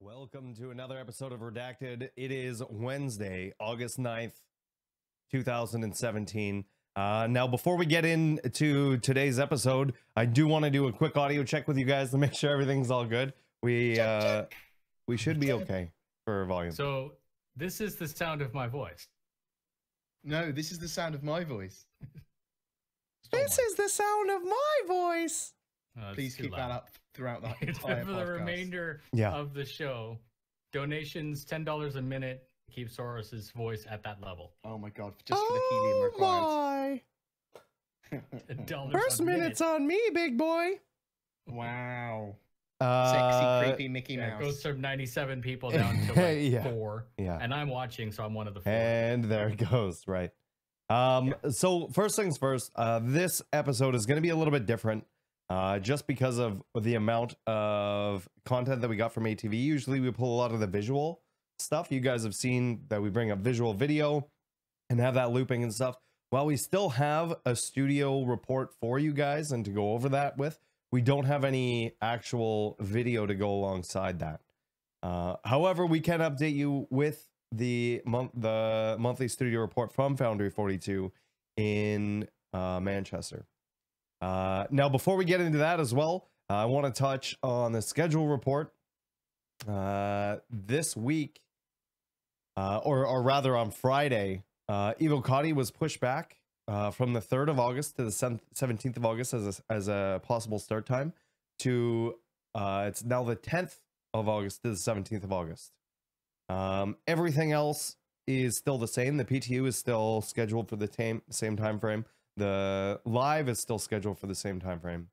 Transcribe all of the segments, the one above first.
Welcome to another episode of Redacted. It is Wednesday, August 9th, 2017. Now, before we get into today's episode, I do want to do a quick audio check with you guys to make sure everything's all good. We should be okay for volume. So this is the sound of my voice. No, this is the sound of my voice. This is the sound of my voice. Please keep that up throughout that entire for the remainder of the show. Donations $10 a minute keep Saurus's voice at that level. Oh my god, just for the helium required. $1 First a minute's on me, big boy. Wow. Sexy, creepy Mickey Mouse. It goes from 97 people down to like 4. Yeah. And I'm watching, so I'm one of the 4. And there it goes, right. So first things first, this episode is going to be a little bit different. Just because of the amount of content that we got from ATV. Usually we pull a lot of the visual stuff. You guys have seen that we bring up visual video and have that looping and stuff. While we still have a studio report for you guys and to go over that with, we don't have any actual video to go alongside that. However, we can update you with the monthly studio report from Foundry 42 in Manchester. Now, before we get into that as well, I want to touch on the schedule report. This week, or rather on Friday, Evocati was pushed back from the 3rd of August to the 17th of August as a possible start time to it's now the 10th of August to the 17th of August. Everything else is still the same. The PTU is still scheduled for the same time frame. The live is still scheduled for the same time frame.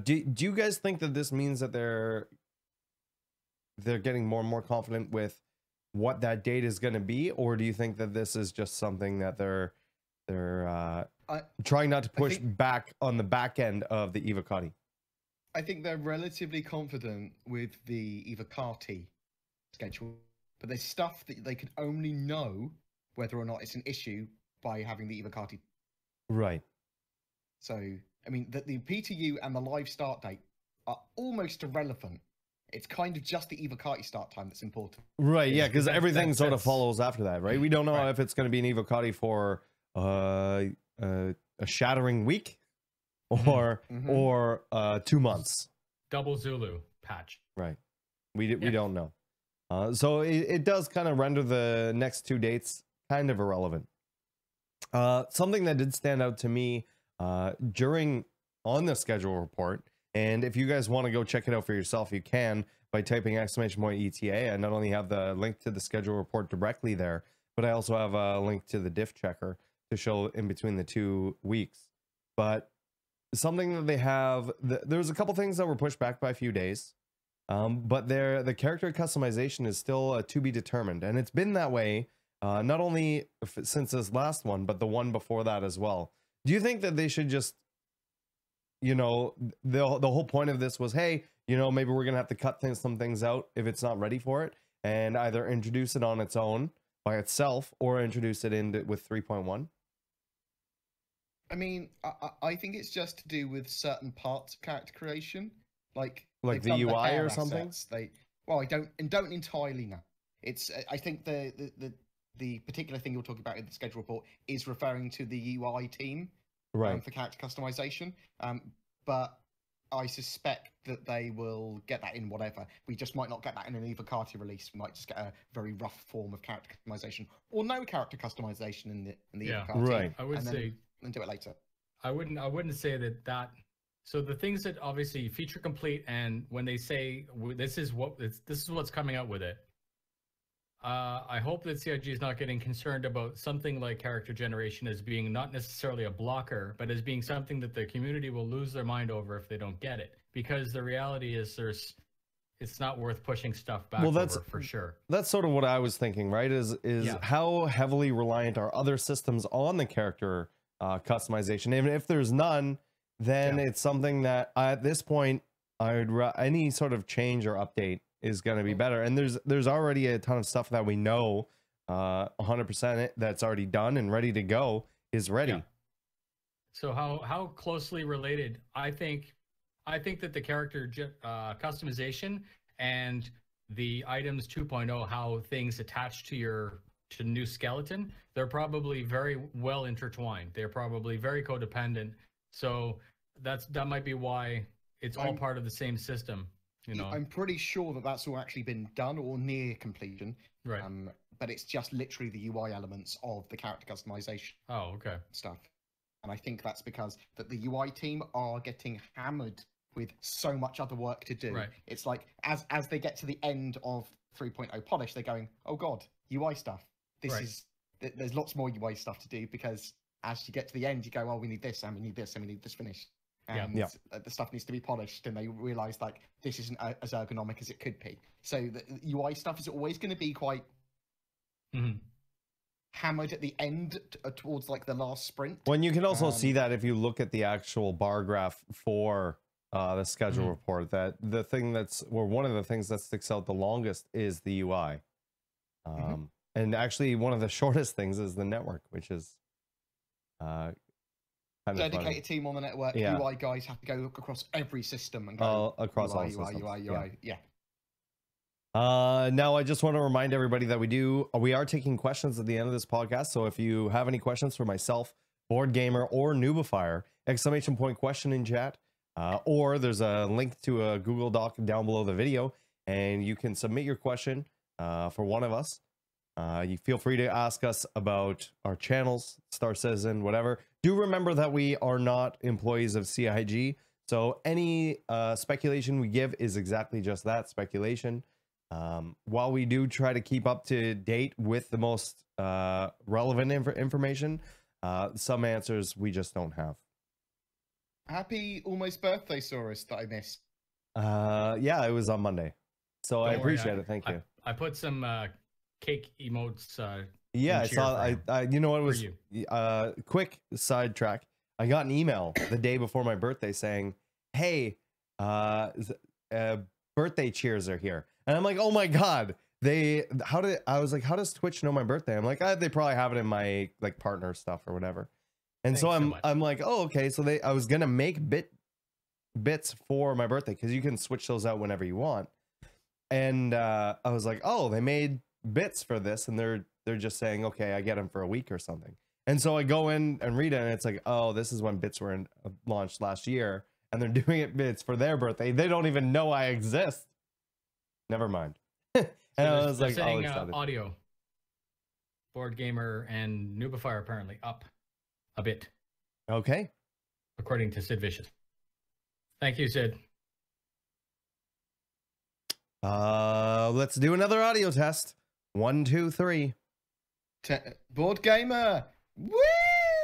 Do you guys think that this means that they're getting more and more confident with what that date is going to be, or do you think that this is just something that they're trying not to push back on the back end of the Evocati? I think they're relatively confident with the Evocati schedule, but there's stuff that they can only know whether or not it's an issue by having the Evocati. Right. So, I mean, the PTU and the live start date are almost irrelevant. It's kind of just the Evocati start time that's important. Right, yeah, because everything sort of follows after that, right? We don't know if it's going to be an Evocati for a shattering week or 2 months. Double Zulu patch. Right. We don't know. So it does kind of render the next 2 dates kind of irrelevant. Something that did stand out to me on the schedule report, and if you guys want to go check it out for yourself, you can by typing !ETA. I not only have the link to the schedule report directly there, but I also have a link to the diff checker to show in between the 2 weeks. But something that they have, there's a couple things that were pushed back by a few days, but the character customization is still to be determined, and it's been that way not only since this last one, but the one before that as well. Do you think that they should just, you know, the whole point of this was, hey, you know, maybe we're gonna have to cut some things out if it's not ready for it, and either introduce it on its own by itself or introduce it with 3.1? I mean, I think it's just to do with certain parts of character creation, like the UI or something. I don't entirely know. It's I think the particular thing you're talking about in the schedule report is referring to the UI team, right, for character customization. But I suspect that they will get that in whatever. We just might not get that in an Evocati release. We might just get a very rough form of character customization, or no character customization in the Evocati. Right. I would say, and do it later. I wouldn't say that. So the things that obviously feature complete, and when they say this is what's coming out with it. I hope that CIG is not getting concerned about something like character generation as being not necessarily a blocker, but as being something that the community will lose their mind over if they don't get it. Because the reality is it's not worth pushing stuff back over for sure. That's sort of what I was thinking, right? Is how heavily reliant are other systems on the character customization? Even if there's none, then it's something that at this point, any sort of change or update is going to be better. And there's already a ton of stuff that we know 100% that's already done and ready to go is ready. So how closely related? I think that the character customization and the items 2.0, how things attach to new skeleton, they're probably very well intertwined. They're probably very codependent. So that might be why it's all part of the same system. You know, I'm pretty sure that that's all actually been done or near completion. right? But it's just literally the UI elements of the character customization Oh, okay. stuff. And I think that's because that the UI team are getting hammered with so much other work to do. Right. It's like as they get to the end of 3.0 polish, they're going, oh god, UI stuff. There's lots more UI stuff to do, because as you get to the end, you go, oh, we need this, and we need this, and we need this finished. And the stuff needs to be polished, and they realize like this isn't as ergonomic as it could be. So the UI stuff is always going to be quite hammered at the end towards like the last sprint. When you can also see that if you look at the actual bar graph for the schedule report, that the thing one of the things that sticks out the longest is the UI. And actually one of the shortest things is the network, which is kind of dedicated team on the network. UI guys have to go across every system and go across UI, all UI, systems. UI. Yeah. Now I just want to remind everybody that we are taking questions at the end of this podcast. So if you have any questions for myself, BoredGamer, or Noobifier, ! Question in chat, or there's a link to a Google Doc down below the video, and you can submit your question for one of us. You feel free to ask us about our channels, Star Citizen, whatever. Do remember that we are not employees of CIG, so any speculation we give is exactly just that, speculation. While we do try to keep up to date with the most relevant information, some answers we just don't have. Happy almost birthday, Saurus, that I missed. Yeah, it was on Monday, so I appreciate it. Thank you. I put some cake emotes. Yeah, I saw. You know what, was quick sidetrack. I got an email the day before my birthday saying, "Hey, birthday cheers are here," and I'm like, "Oh my god!" I was like, "How does Twitch know my birthday?" I'm like, "They probably have it in my like partner stuff or whatever." And so I'm like, "Oh, okay." So I was gonna make bits for my birthday, because you can switch those out whenever you want. And I was like, "Oh, they made bits for this," and they're just saying, "Okay, I get them for a week or something." And so I go in and read it, and it's like, "Oh, this is when bits were launched last year, and they're doing it bits for their birthday. They don't even know I exist." Never mind. And I was like, saying, audio, BoredGamer and Noobifier apparently up a bit. Okay. According to Sid Vicious. Thank you, Sid. Let's do another audio test. 1, 2, 3. BoredGamer. Woo!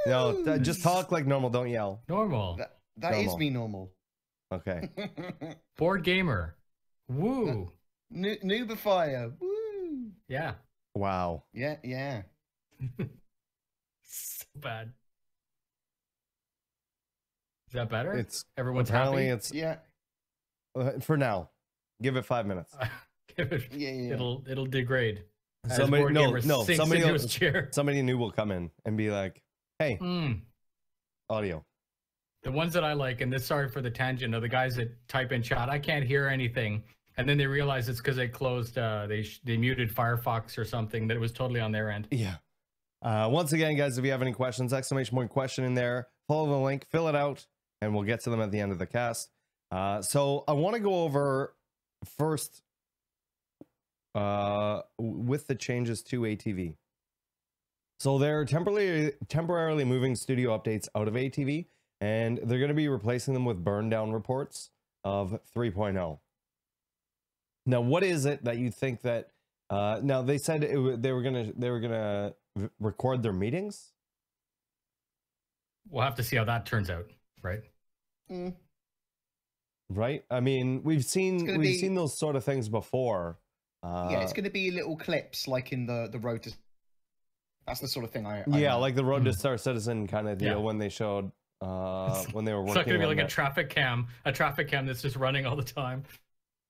No, just talk like normal. Don't yell. Normal. That is me normal. Okay. BoredGamer. Woo. Noobifier. Woo. Yeah. Wow. Yeah. So bad. Is that better? It's everyone's apparently happy. It's yeah. For now. Give it 5 minutes. Give it, yeah. It'll degrade. Somebody chair. Somebody new will come in and be like, "Hey, audio." The ones that I like, and this, sorry for the tangent, are the guys that type in chat, "I can't hear anything," and then they realize it's because they closed, they muted Firefox or something, that it was totally on their end. Yeah. Once again, guys, if you have any questions, ! Question in there, follow the link, fill it out, and we'll get to them at the end of the cast. So I want to go over first with the changes to ATV. So they're temporarily moving studio updates out of ATV, and they're going to be replacing them with burn down reports of 3.0. Now, what is it that you think that now they said they were gonna record their meetings? We'll have to see how that turns out, right? Right. I mean, we've seen those sort of things before. Yeah, it's going to be little clips like in the Road to. That's the sort of thing I like the Road to Star Citizen kind of deal when they showed when they were working. It's not going to be like a traffic cam that's just running all the time.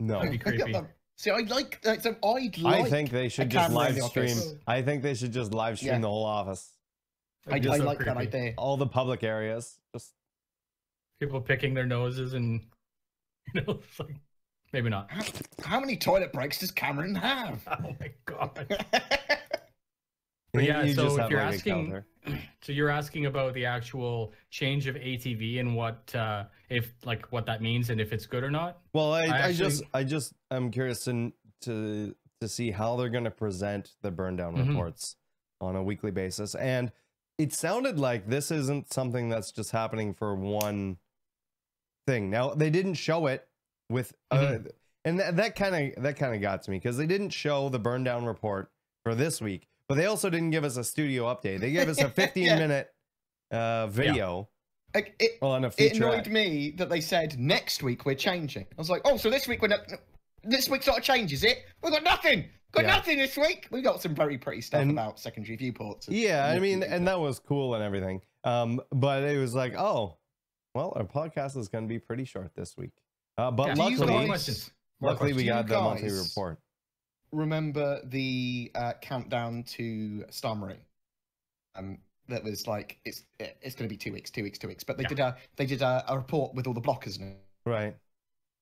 No, that'd be creepy. See, I think they should just live stream. I think they should just live stream the whole office. I like that idea. All the public areas, just people picking their noses and like Maybe not. How many toilet breaks does Cameron have? Oh my god. But yeah, You so just if have, you're like, a asking, counter. so you're asking about the actual change of ATV and what, if like what that means and if it's good or not. Well, actually- I'm curious to see how they're going to present the burn down reports on a weekly basis. And it sounded like this isn't something that's just happening for one thing. Now, they didn't show it with and that kind of got to me, because they didn't show the burn down report for this week, but they also didn't give us a studio update. They gave us a 15-minute video on a feature. It annoyed me that they said next week we're changing. I was like, oh, so this week this week's not a change, is it? We've got nothing. Nothing this week. We got some very pretty stuff about secondary viewports. Yeah, I mean, and that was cool and everything. But it was like, oh, well, our podcast is going to be pretty short this week. But luckily we got the monthly report. Remember the countdown to Star Marine? That was like it's going to be 2 weeks. But they did a report with all the blockers in it. Right.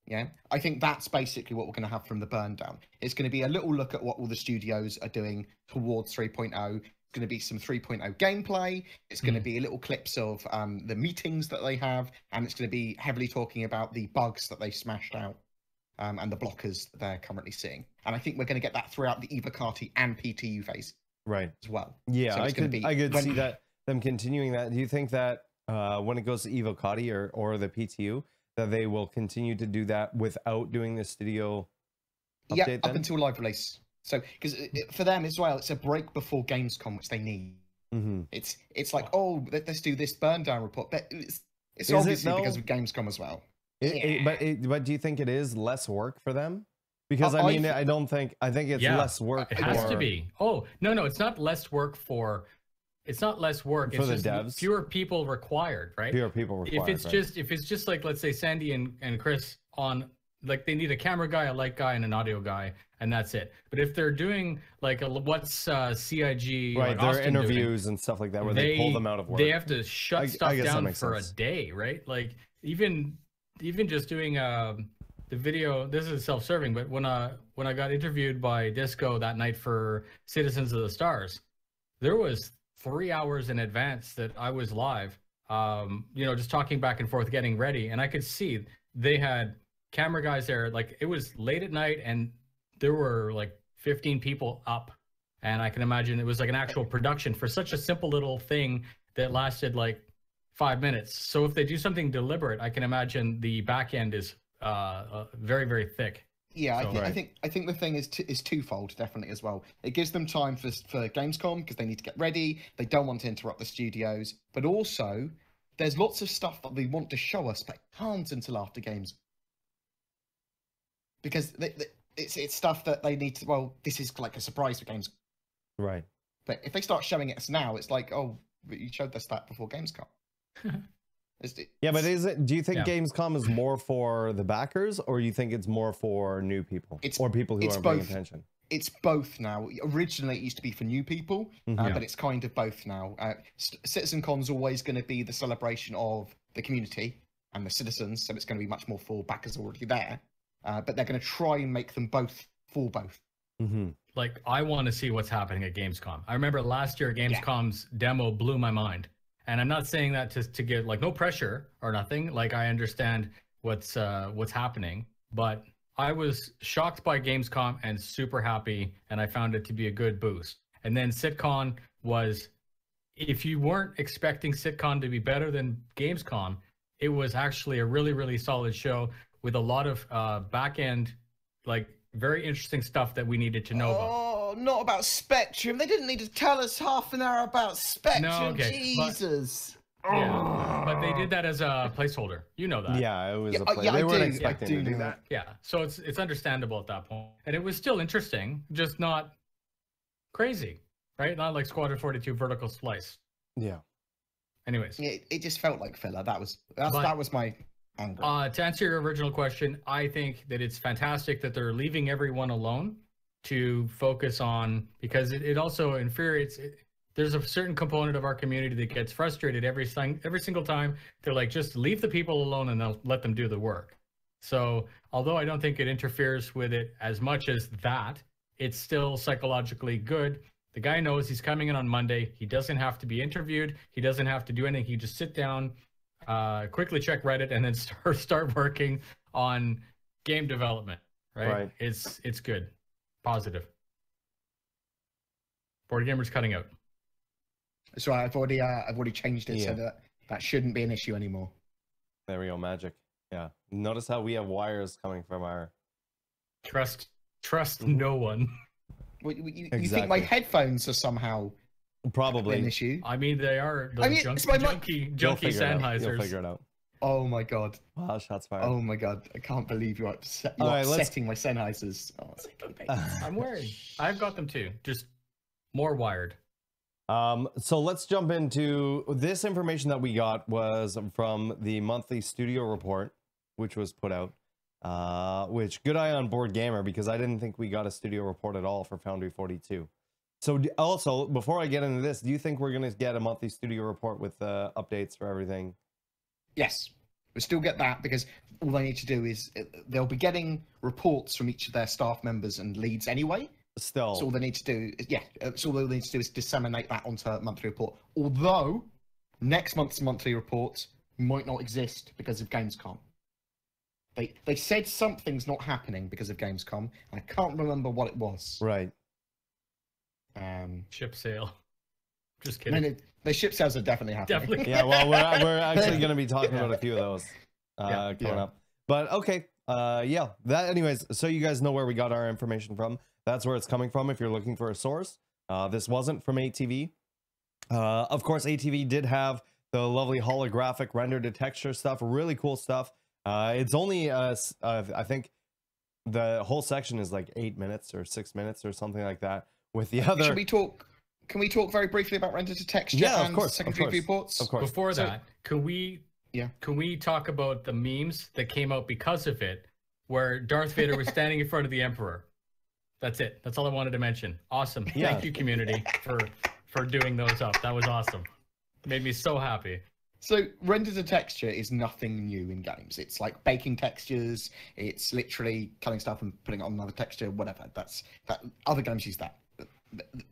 Yeah, I think that's basically what we're going to have from the burn down. It's going to be a little look at what all the studios are doing towards 3.0. It's going to be some 3.0 gameplay. It's going to be little clips of the meetings that they have, and it's going to be heavily talking about the bugs that they smashed out and the blockers that they're currently seeing. And I think we're going to get that throughout the EVA CAR-T and PTU phase, right, as well. Yeah, so I could see that them continuing that. Do you think that when it goes to EVA CAR-T or the PTU, that they will continue to do that without doing the studio update? Yeah, up until live release. So, because for them as well, it's a break before Gamescom, which they need. It's like, oh, let's do this burn down report, but it's obviously because of Gamescom as well. But do you think it is less work for them? Because I think it's less work. It has to be. Oh, no, it's not less work for. It's not less work. For it's the just devs. fewer people required, right? Fewer people required. If it's just like, let's say Sandy and Chris on, like, they need a camera guy, a light guy, and an audio guy, and that's it. But if they're doing like what's CIG, right? Like their Austin interviews and stuff like that, where they pull them out of work. They have to shut stuff down for sense. a day, right? Like even just doing the video. This is self-serving, but when I got interviewed by Disco that night for Citizens of the Stars, there was 3 hours in advance that I was live, just talking back and forth, getting ready. And I could see they had camera guys there. Like, it was late at night and there were like 15 people up. And I can imagine it was like an actual production for such a simple little thing that lasted like 5 minutes. So if they do something deliberate, I can imagine the back end is very, very thick. Yeah, I think the thing is twofold, definitely, as well. It gives them time for Gamescom because they need to get ready. They don't want to interrupt the studios, but also there's lots of stuff that they want to show us, but can't until after games, because it's stuff that they need to. Well, this is like a surprise for games, right? But if they start showing it us now, it's like, oh, but you showed us that before Gamescom. Yeah, but do you think Gamescom is more for the backers, or you think it's more for new people or people who aren't paying attention? It's both now. Originally, it used to be for new people, but it's kind of both now. CitizenCon's always going to be the celebration of the community and the citizens, so it's going to be much more for backers already there. But they're going to try and make them both for both. Like, I want to see what's happening at Gamescom. I remember last year, Gamescom's demo blew my mind. And I'm not saying that to get like no pressure or nothing. Like, I understand what's happening, but I was shocked by Gamescom and super happy, and I found it to be a good boost. And then SitCon was, if you weren't expecting SitCon to be better than Gamescom, it was actually a really, really solid show with a lot of back end, like, very interesting stuff that we needed to know about. Not about Spectrum. They didn't need to tell us half an hour about Spectrum. No, okay, Jesus. But they did that as a placeholder. You know that. Yeah, it was a play. They weren't expecting to do that. Yeah, so it's understandable at that point. And it was still interesting, just not crazy, right? Not like Squadron 42 vertical slice. Yeah. Anyways. It just felt like filler. That was my anger. To answer your original question, I think that it's fantastic that they're leaving everyone alone to focus on, because it also infuriates. There's a certain component of our community that gets frustrated every single time. They're like, just leave the people alone and they'll let them do the work. So although I don't think it interferes with it as much as that, it's still psychologically good. The guy knows he's coming in on Monday. He doesn't have to be interviewed. He doesn't have to do anything. He just sit down, quickly check Reddit, and then start working on game development. Right? It's good, positive. BoredGamer's cutting out. So I've already changed it so that shouldn't be an issue anymore. There we go, magic. Yeah. Notice how we have wires coming from our. Trust no one. Well, you think my headphones are somehow probably an issue? I mean, they are those junky Sennheisers. You'll figure it out. Oh my god! Wow, shots fired. Oh my god! I can't believe you're upsetting my Sennheisers. Oh, I'm worried. I've got them too, just more wired. So let's jump into this information that we got was from the monthly studio report, which was put out. Which good eye on BoredGamer, because I didn't think we got a studio report at all for Foundry 42. So also, before I get into this, do you think we're going to get a monthly studio report with updates for everything? Yes, we'll still get that, because all they need to do is they'll be getting reports from each of their staff members and leads anyway. Still, so all they need to do is so all they need to do is disseminate that onto a monthly report. Although next month's monthly report might not exist because of Gamescom. They said something's not happening because of Gamescom. I can't remember what it was. Right. Ship sale. Just kidding. I mean, the ship sales are definitely happening. Definitely. Yeah, well, we're actually going to be talking about a few of those coming up. But okay, yeah. That, anyways. So you guys know where we got our information from. That's where it's coming from. If you're looking for a source, this wasn't from ATV. Of course, ATV did have the lovely holographic render to texture stuff. Really cool stuff. It's only I think the whole section is like 8 minutes or 6 minutes or something like that. With the other, can we talk very briefly about render to texture? Yeah, and of course. Secondary viewports. Of course. Before that, can we talk about the memes that came out because of it, where Darth Vader was standing in front of the Emperor? That's it. That's all I wanted to mention. Awesome. Yeah. Thank you, community, for doing those up. That was awesome. Made me so happy. So render to texture is nothing new in games. It's like baking textures. It's literally cutting stuff and putting it on another texture, whatever. That other games use that.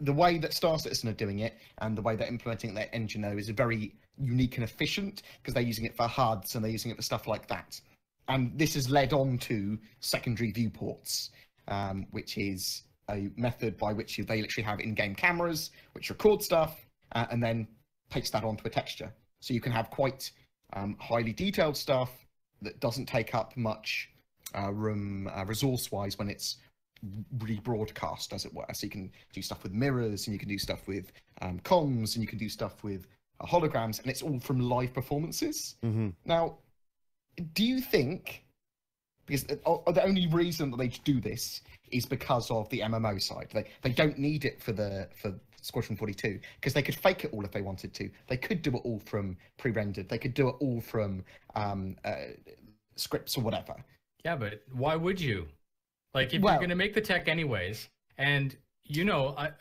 The way that Star Citizen are doing it and the way they're implementing their engine though is very unique and efficient, because they're using it for HUDs and they're using it for stuff like that. And this has led on to secondary viewports, which is a method by which they literally have in-game cameras which record stuff and then paste that onto a texture. So you can have quite highly detailed stuff that doesn't take up much room resource-wise when it's rebroadcast, as it were. So you can do stuff with mirrors, and you can do stuff with comms, and you can do stuff with holograms, and it's all from live performances. Now, do you think, because the only reason that they do this is because of the MMO side, they don't need it for Squadron 42, because they could fake it all if they wanted to. They could do it all from pre-rendered. They could do it all from scripts or whatever. Yeah, but why would you? Like, if you're going to make the tech anyways, and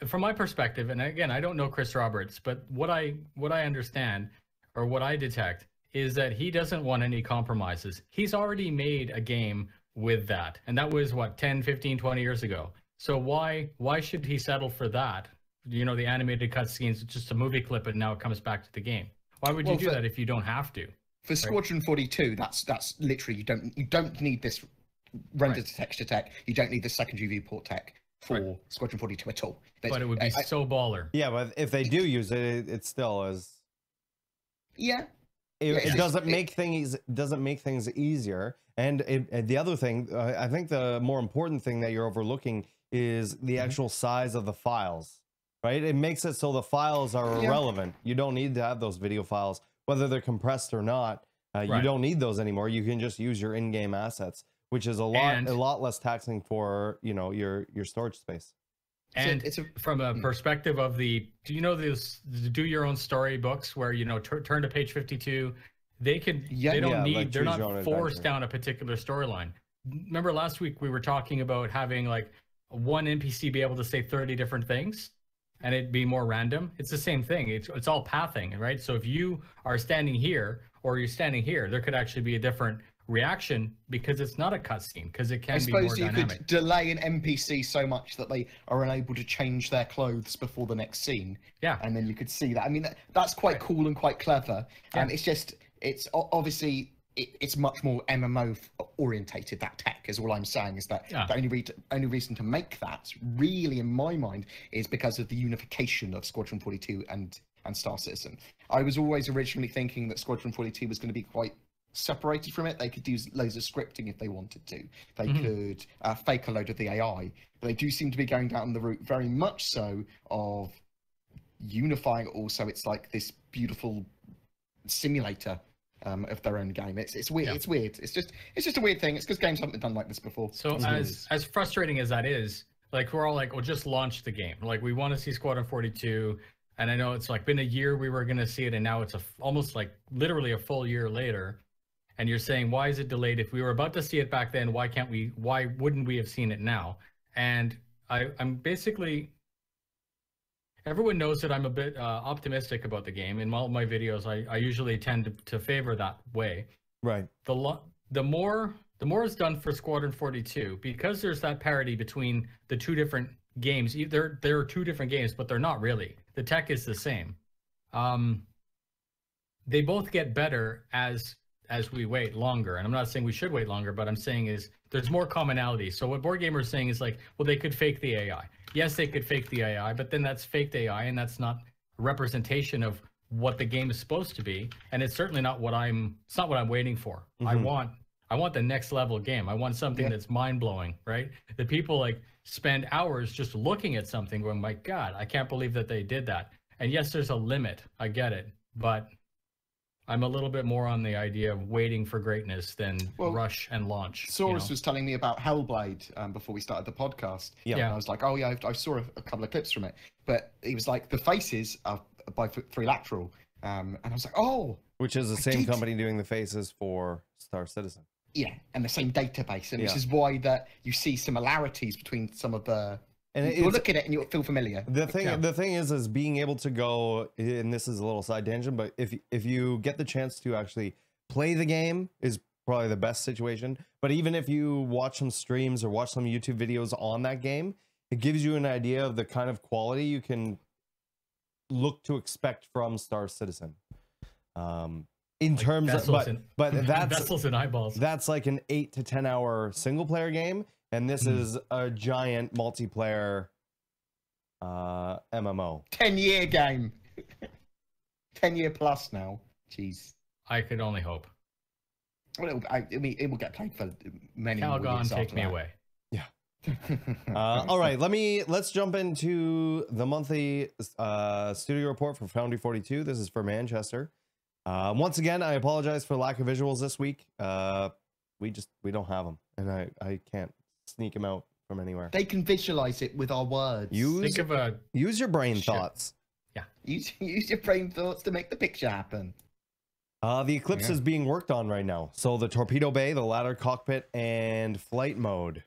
from my perspective, and again, I don't know Chris Roberts, but what I understand, or what I detect, is that he doesn't want any compromises. He's already made a game with that, and that was what, 10, 15, 20 years ago. So why should he settle for that? The animated cutscenes, it's just a movie clip, and now it comes back to the game. Why would you do that if you don't have to? For Squadron 42, that's literally you don't need this render to texture tech. You don't need the secondary viewport tech for Squadron 42 at all. But it would be so baller. Yeah, but if they do use it, it still is. Yeah. It doesn't make things easier. And the other thing, I think the more important thing that you're overlooking is the actual size of the files, right? It makes it so the files are irrelevant. You don't need to have those video files, whether they're compressed or not. You don't need those anymore. You can just use your in-game assets, which is a lot less taxing for your storage space. And from a perspective of do you know those do your own story books where turn to page 52? They don't need, they're not forced down a particular storyline. Remember last week we were talking about having like one NPC be able to say 30 different things and it'd be more random. It's the same thing. It's all pathing, right? So if you are standing here or you're standing here, there could actually be a different reaction because it's not a cutscene, because it can I be more suppose you dynamic. could delay an NPC so much that they are unable to change their clothes before the next scene. Yeah. And then you could see that. I mean, that's quite cool and quite clever. Yeah. It's just, obviously, it's much more MMO orientated, that tech, is all I'm saying, is that the only reason to make that, really, in my mind, is because of the unification of Squadron 42 and Star Citizen. I was always originally thinking that Squadron 42 was going to be quite separated from it. They could use loads of scripting if they wanted to. They could fake a load of the AI. But they do seem to be going down the route very much so of unifying it all, so it's like this beautiful simulator of their own game. It's weird. It's weird. It's just a weird thing. It's because games haven't been done like this before. So as frustrating as that is, like, we're all like, well, just launch the game. Like, we want to see Squadron 42. And I know it's like been a year we were going to see it, and now it's almost like literally a full year later. And you're saying, why is it delayed? If we were about to see it back then, why wouldn't we have seen it now? And I'm basically, everyone knows that I'm a bit optimistic about the game. In all of my videos, I usually tend to favor that way. Right. The more is done for Squadron 42, because there's that parity between the two different games. There are two different games, but they're not really. The tech is the same. They both get better as we wait longer. And I'm not saying we should wait longer, but I'm saying is there's more commonality. So what BoredGamer is saying is like, well, they could fake the AI. Yes, they could fake the AI, but then that's faked AI, and that's not a representation of what the game is supposed to be. And it's certainly not what it's not what I'm waiting for. I want the next level game. I want something that's mind blowing, right? The people like spend hours just looking at something going, my God, I can't believe that they did that. And yes, there's a limit. I get it. But I'm a little bit more on the idea of waiting for greatness than rush and launch. Saurus was telling me about Hellblade before we started the podcast. Yeah. And I was like, oh yeah, I saw a couple of clips from it. But he was like, the faces are by Free Lateral. And I was like, oh. Which is the same company doing the faces for Star Citizen. Yeah, and the same database. And this is why that you see similarities between some of the... And you'll look at it and you'll feel familiar. The thing is being able to go, and this is a little side tangent, but if you get the chance to actually play the game is probably the best situation. But even if you watch some streams or watch some YouTube videos on that game, it gives you an idea of the kind of quality you can look to expect from Star Citizen. In like terms of, but that's vessels and eyeballs. That's like an 8 to 10 hour single player game. And this is a giant multiplayer MMO. 10-year game. 10-year plus now. Jeez. I could only hope. Well, it will get played for many Calgon, years take me away. Yeah. All right, let's jump into the monthly studio report for Foundry 42. This is for Manchester. Once again, I apologize for lack of visuals this week. We don't have them, and I can't sneak them out from anywhere. They can visualize it with our words. Use your brain thoughts. Yeah. Use your brain thoughts to make the picture happen. The Eclipse is being worked on right now. So the torpedo bay, the ladder cockpit, and flight mode.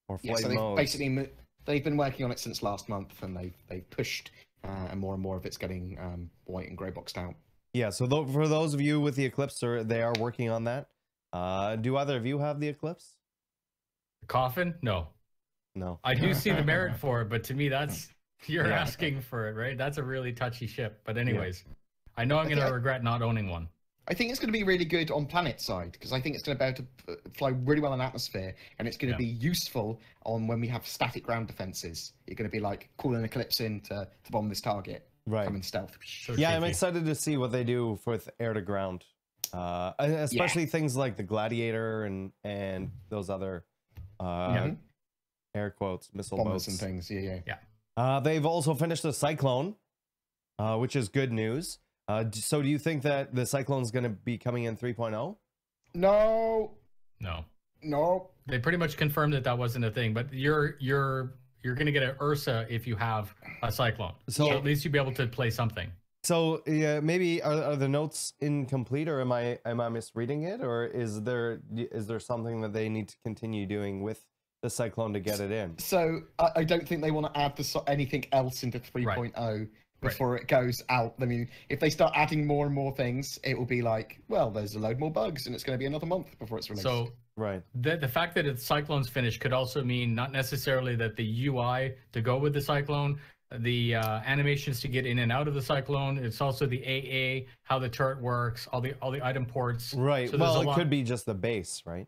Or flight mode. Basically, they've been working on it since last month, and they've pushed, and more of it's getting white and grey boxed out. Yeah, so for those of you with the Eclipse, they are working on that. Do either of you have the Eclipse? Coffin? No. I do see the merit for it, but to me, that's you're asking for it, right? That's a really touchy ship. But anyways, I know I'm going to regret not owning one. I think it's going to be really good on planet side, because I think it's going to be able to fly really well in atmosphere, and it's going to be useful on when we have static ground defenses. You're going to be like calling Eclipse in to bomb this target. Right. Come in stealth. So yeah, I'm excited to see what they do with air to ground, especially things like the Gladiator and those other air quotes missile bombers boats and things. They've also finished the Cyclone, which is good news. So do you think that the Cyclone is going to be coming in 3.0? No. They pretty much confirmed that wasn't a thing, but you're going to get an Ursa if you have a Cyclone. So at least you'll be able to play something. So maybe are the notes incomplete, or am I misreading it, or is there something that they need to continue doing with the Cyclone to get it in? So I don't think they want to add anything else into 3.0. before it goes out. I mean, if they start adding more and more things, it will be like, well, there's a load more bugs, and it's going to be another month before it's released. So right, the fact that it's Cyclone's finish could also mean not necessarily that the UI to go with the Cyclone, the animations to get in and out of the Cyclone. It's also the AA, how the turret works, all the item ports. right. So Well, it could be just the base, right?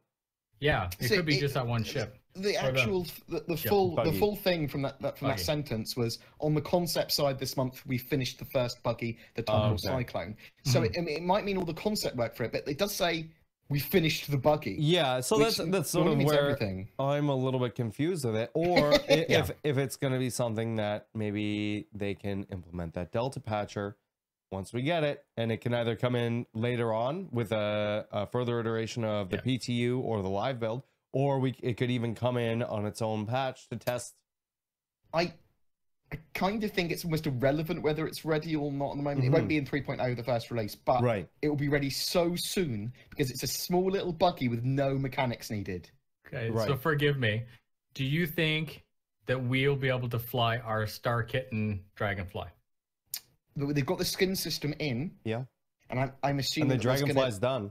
Yeah, it could be just that one ship. The actual, the full thing from that sentence was, on the concept side this month, we finished the first buggy, the Tunnel Cyclone. So it might mean all the concept work for it, but it does say we finished the buggy. Yeah, so that's sort of where everything. I'm a little bit confused with it. Or if it's going to be something that maybe they can implement that Delta patcher once we get it, and it can either come in later on with a further iteration of the PTU or the live build, or it could even come in on its own patch to test. I kind of think it's almost irrelevant whether it's ready or not at the moment. It won't be in 3.0, the first release, but it will be ready so soon because it's a small little buggy with no mechanics needed. Okay, so forgive me. Do you think that we'll be able to fly our Star Kitten Dragonfly? They've got the skin system in. Yeah. And I'm assuming the Dragonfly's done.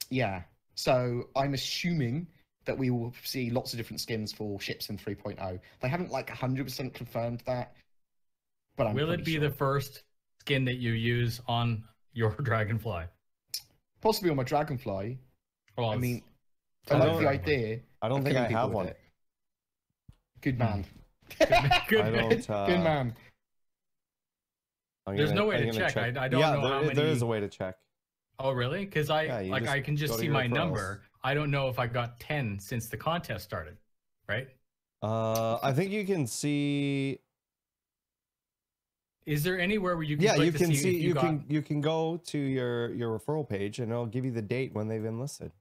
Yeah. So I'm assuming that we will see lots of different skins for ships in 3.0. They haven't like 100% confirmed that. But will it be the first skin that you use on your Dragonfly? Possibly on my Dragonfly. Well, I mean, I like the idea. I don't think I have one. Good man. Good man. There's no way to check. I don't know how many. There is a way to check. Oh, really? Because I can just see my number. I don't know if I got 10 since the contest started, right? I think you can see. Is there anywhere where you can? Yeah, you can see. You can go to your referral page, and it'll give you the date when they've enlisted.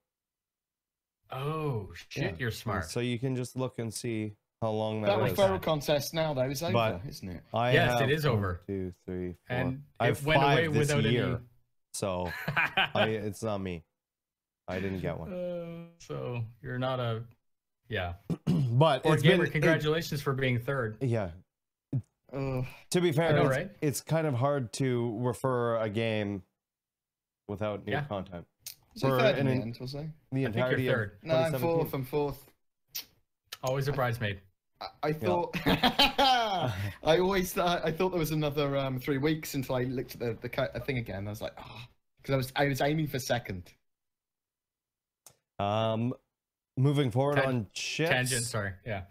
Oh shit! You're smart. So you can just look and see how long that is. That referral contest now though is over, isn't it? Yes, it is over. 1, 2, 3, 4. And I have it went away 5 this without year, any. so it's not me. I didn't get one. So you're not a, but BoredGamer, congratulations for being third. Yeah. To be fair, it's kind of hard to refer a game without new content. Was it third in the end, was I? The entirety of third. No, I'm fourth. Always a bridesmaid. I thought I thought there was another 3 weeks until I looked at the thing again. I was like, because I was aiming for second. Moving forward on ships. Tangent, sorry. Yeah.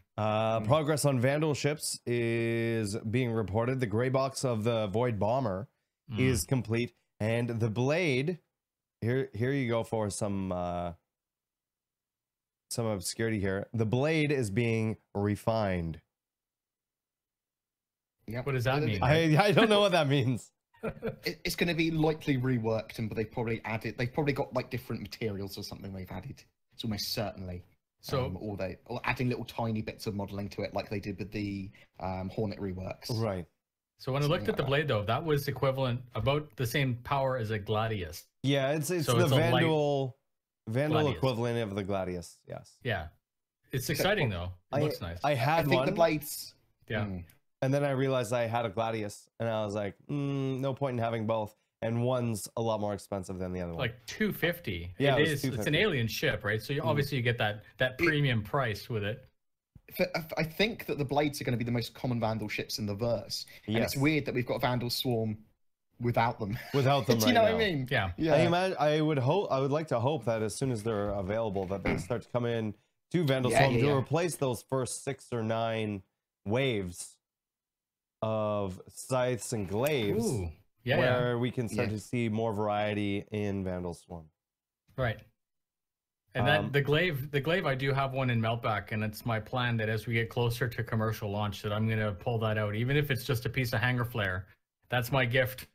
Progress on Vandal ships is being reported. The gray box of the Void Bomber is complete, and the blade. Here you go for some obscurity here. The blade is being refined. Yep. What does that mean? I don't know what that means. It's going to be likely reworked, but they've probably got like different materials or something they've added. It's almost certainly. So or adding little tiny bits of modeling to it, like they did with the Hornet reworks. Right. So when I looked at the blade, though, that was equivalent, about the same power as a Gladius. Yeah, it's the Vandal equivalent of the Gladius. Yes. Yeah, it's exciting though. It looks nice. I think the blades. Yeah. And then I realized I had a Gladius, and I was like, no point in having both. And one's a lot more expensive than the other one. Like $250. Yeah, it's an alien ship, right? So obviously you get that premium price with it. I think that the blades are going to be the most common Vandal ships in the verse. And it's weird that we've got a Vandal swarm without them. Without them, Do you know what I mean? Yeah. I would like to hope that as soon as they're available, that they start to come in to Vandal Swarm to replace those first 6 or 9 waves of scythes and glaives. Ooh. Where we can start to see more variety in Vandal Swarm. Right. And then the glaive, I do have one in Meltback, and it's my plan that as we get closer to commercial launch, that I'm going to pull that out, even if it's just a piece of hanger flare. That's my gift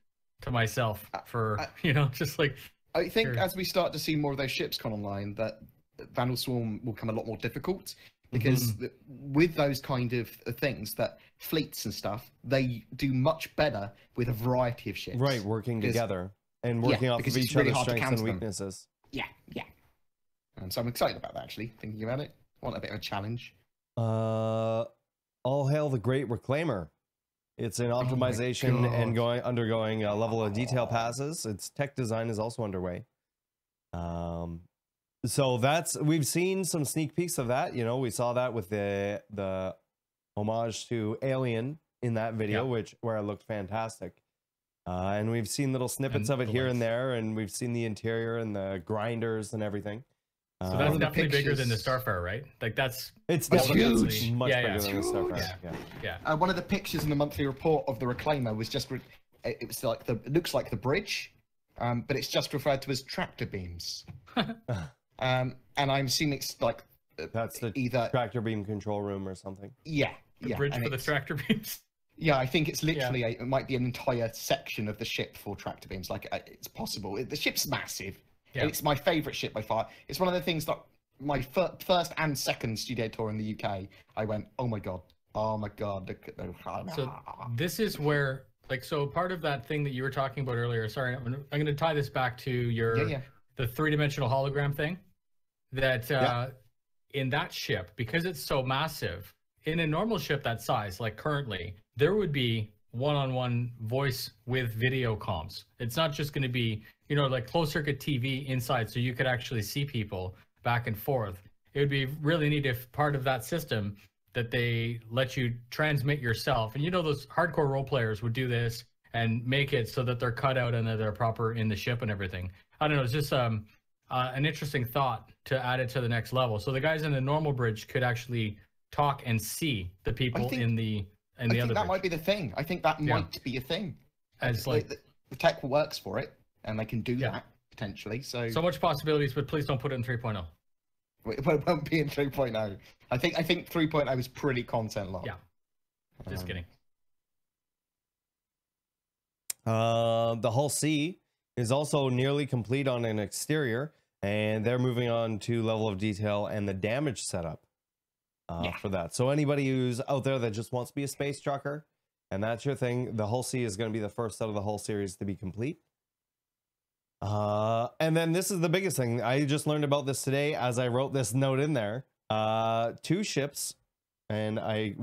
to myself for, just like... I think as we start to see more of those ships come online, that Vandal Swarm will become a lot more difficult. Because with those kind of things, that fleets and stuff, they do much better with a variety of ships. Right, working together and working off of each other's strengths and weaknesses. Yeah. And so I'm excited about that, actually, thinking about it. I want a bit of a challenge. All hail the Great Reclaimer. It's in optimization and God. undergoing a level of detail passes. Its tech design is also underway. So we've seen some sneak peeks of that. You know, we saw that with the homage to Alien in that video, where it looked fantastic. And we've seen little snippets of it here and there, and we've seen the interior and the grinders and everything. So that's definitely bigger than the Starfire, right? Like it's huge. Much bigger than the Starfire. Yeah. One of the pictures in the monthly report of the Reclaimer was just it was like it looks like the bridge, but it's just referred to as tractor beams. And I'm assuming it's like that's the either tractor beam control room or something. Yeah, the bridge for the tractor beams. Yeah, I think it's literally it might be an entire section of the ship for tractor beams. Like it's possible. The ship's massive. Yeah. It's my favourite ship by far. It's one of the things that my first and second studio tour in the UK, I went, oh my god. So this is where, like, so part of that thing that you were talking about earlier. Sorry, I'm going to tie this back to your the 3-dimensional hologram thing. That in that ship, because it's so massive, in a normal ship that size, like currently, there would be one-on-one voice with video comms. It's not just going to be, you know, like closed circuit TV inside, so you could actually see people back and forth. It would be really neat if part of that system that they let you transmit yourself. And you know, those hardcore role players would do this and make it so that they're cut out and that they're proper in the ship and everything. I don't know. It's just an interesting thought to add it to the next level. So the guys in the normal bridge could actually talk and see the people in the other bridge. That might be the thing. I think that might be a thing. As like the tech works for it, and they can do that potentially. So much possibilities, but please don't put it in 3.0. It won't be in 3.0. I think 3.0 is pretty content locked. Yeah. Just kidding. The Hull C is also nearly complete on an exterior, and they're moving on to level of detail and the damage setup for that. So anybody who's out there that just wants to be a space trucker and that's your thing, the Hull C is going to be the first out of the whole series to be complete. And then this is the biggest thing. I just learned about this today as I wrote this note in there. 2 ships, and I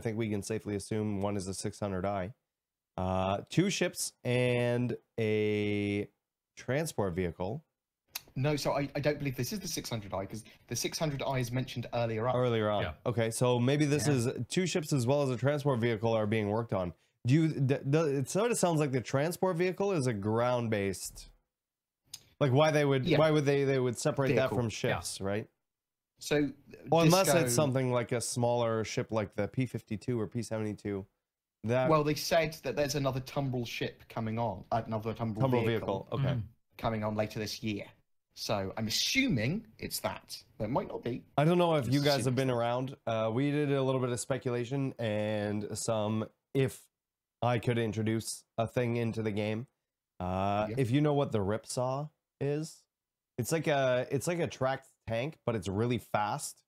think we can safely assume one is a 600i. 2 ships and a transport vehicle. No, so I don't believe this is the 600i, because the 600i is mentioned earlier on. Yeah. Okay, so maybe this is 2 ships as well as a transport vehicle are being worked on. It sort of sounds like the transport vehicle is a ground-based. Like why would they would separate that from ships, right? So unless it's something like a smaller ship like the P-52 or P-72. Well, they said that there's another tumbrel ship coming on, another tumbrel vehicle coming on later this year. So I'm assuming it's that. But it might not be. I don't know if you guys have been around. We did a little bit of speculation and if I could introduce a thing into the game. If you know what the Ripsaw is, it's like a tracked tank, but it's really fast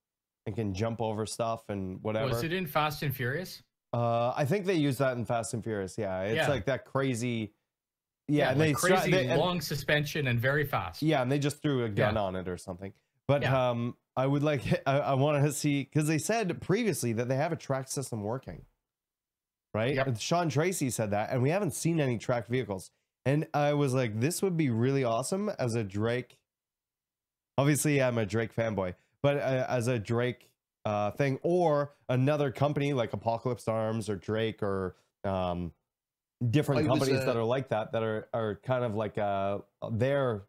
and can jump over stuff and whatever. Was it in Fast and Furious? I think they use that in Fast and Furious. Yeah, it's like that crazy. Yeah, and like crazy long suspension and very fast. Yeah, and they just threw a gun on it or something. But I would like I wanted to see, because they said previously that they have a track system working. Right? Yep. Sean Tracy said that, and we haven't seen any tracked vehicles. And I was like, this would be really awesome as a Drake. Obviously, I'm a Drake fanboy, but as a Drake thing, or another company like Apocalypse Arms or Drake or different companies that are like that are kind of like their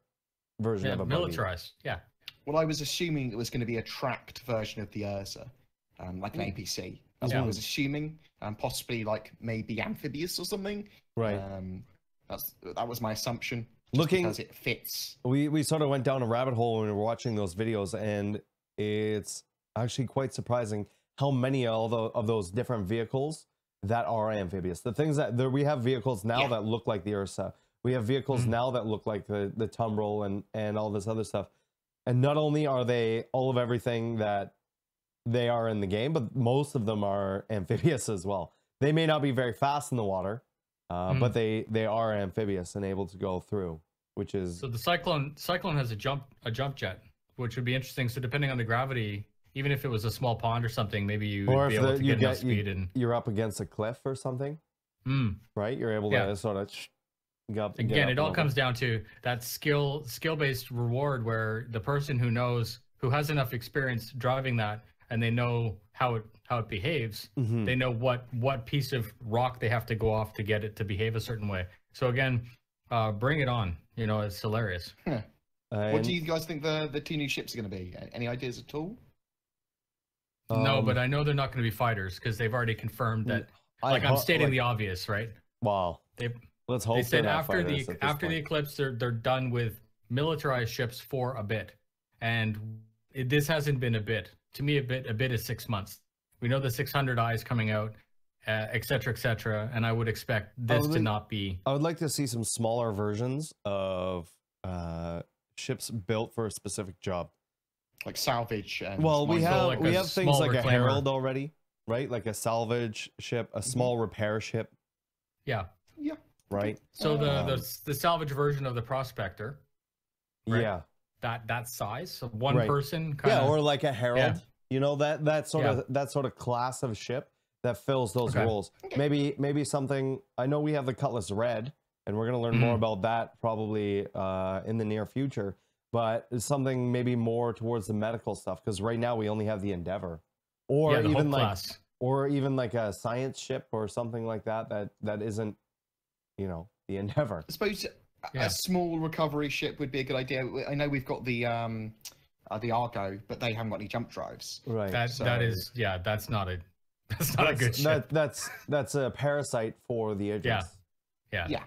version of a militarized. Yeah. Well, I was assuming it was going to be a tracked version of the Ursa, like an APC. That's what I was assuming, possibly like maybe amphibious or something. Right. That was my assumption. Because it fits. We sort of went down a rabbit hole when we were watching those videos, and it's actually quite surprising how many of those different vehicles that are amphibious. The things that we have vehicles now that look like the Ursa. We have vehicles now that look like the Tumbrel and all this other stuff. And not only are they all of everything that they are in the game, but most of them are amphibious as well. They may not be very fast in the water, but they are amphibious and able to go through, which is... So the Cyclone has a jump jet, which would be interesting. So depending on the gravity, even if it was a small pond or something, maybe you would be able to get enough speed. You're up against a cliff or something. right? You're able to sort of again, it all comes down to that skill-based reward where the person who has enough experience driving that, and they know how it behaves, they know what piece of rock they have to go off to get it to behave a certain way. So again, bring it on. You know, it's hilarious. What do you guys think the 2 new ships are going to be? Any ideas at all? No, but I know they're not going to be fighters because they've already confirmed that. Like I'm stating the obvious, right? Wow. Let's hope. They said after the eclipse, they're done with militarized ships for a bit, and this hasn't been a bit. To me, a bit is 6 months. We know the 600i is coming out, et cetera, and I would expect this to not be. I would like to see some smaller versions of ships built for a specific job, like salvage. And well, we have things like a Herald already, right? Like a salvage ship, a small repair ship. Yeah. Right. So the salvage version of the Prospector. Right? Yeah. That size, so one person. Or like a Herald. Yeah. You know, that sort of class of ship that fills those roles. Maybe something. I know we have the Cutlass Red, and we're gonna learn more about that probably in the near future. But it's something maybe more towards the medical stuff, because right now we only have the Endeavor, or even like a science ship or something like that isn't, you know, the Endeavor. I suppose a small recovery ship would be a good idea. I know we've got the Argo, but they haven't got any jump drives. Right. That's not a good ship. That's a parasite for the Aegis. Yeah.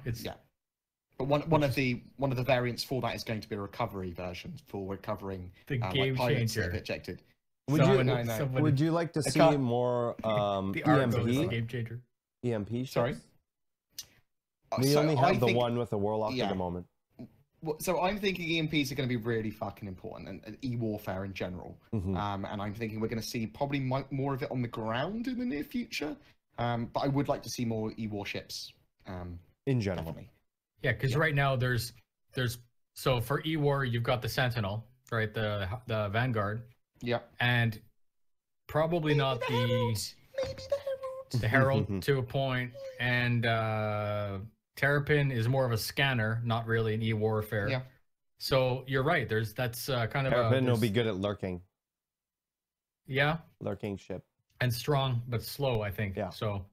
But one of the variants for that is going to be a recovery version for recovering the game changer ejected. Would you like to see more the Argo is the game changer. EMP ships? Sorry. We only have the one with the Warlock at the moment. So I'm thinking EMPs are going to be really fucking important, and e-warfare in general. And I'm thinking we're going to see probably more of it on the ground in the near future. But I would like to see more e-warships. In general. Definitely. Yeah, because right now there's so for E-War you've got the Sentinel, right? The Vanguard. Yeah. And probably not the Herald to a point, and Terrapin is more of a scanner, not really an E-warfare. Yeah. So you're right. That's kind of Terrapin will be good at lurking. Yeah. Lurking ship. And strong but slow, I think. Yeah. So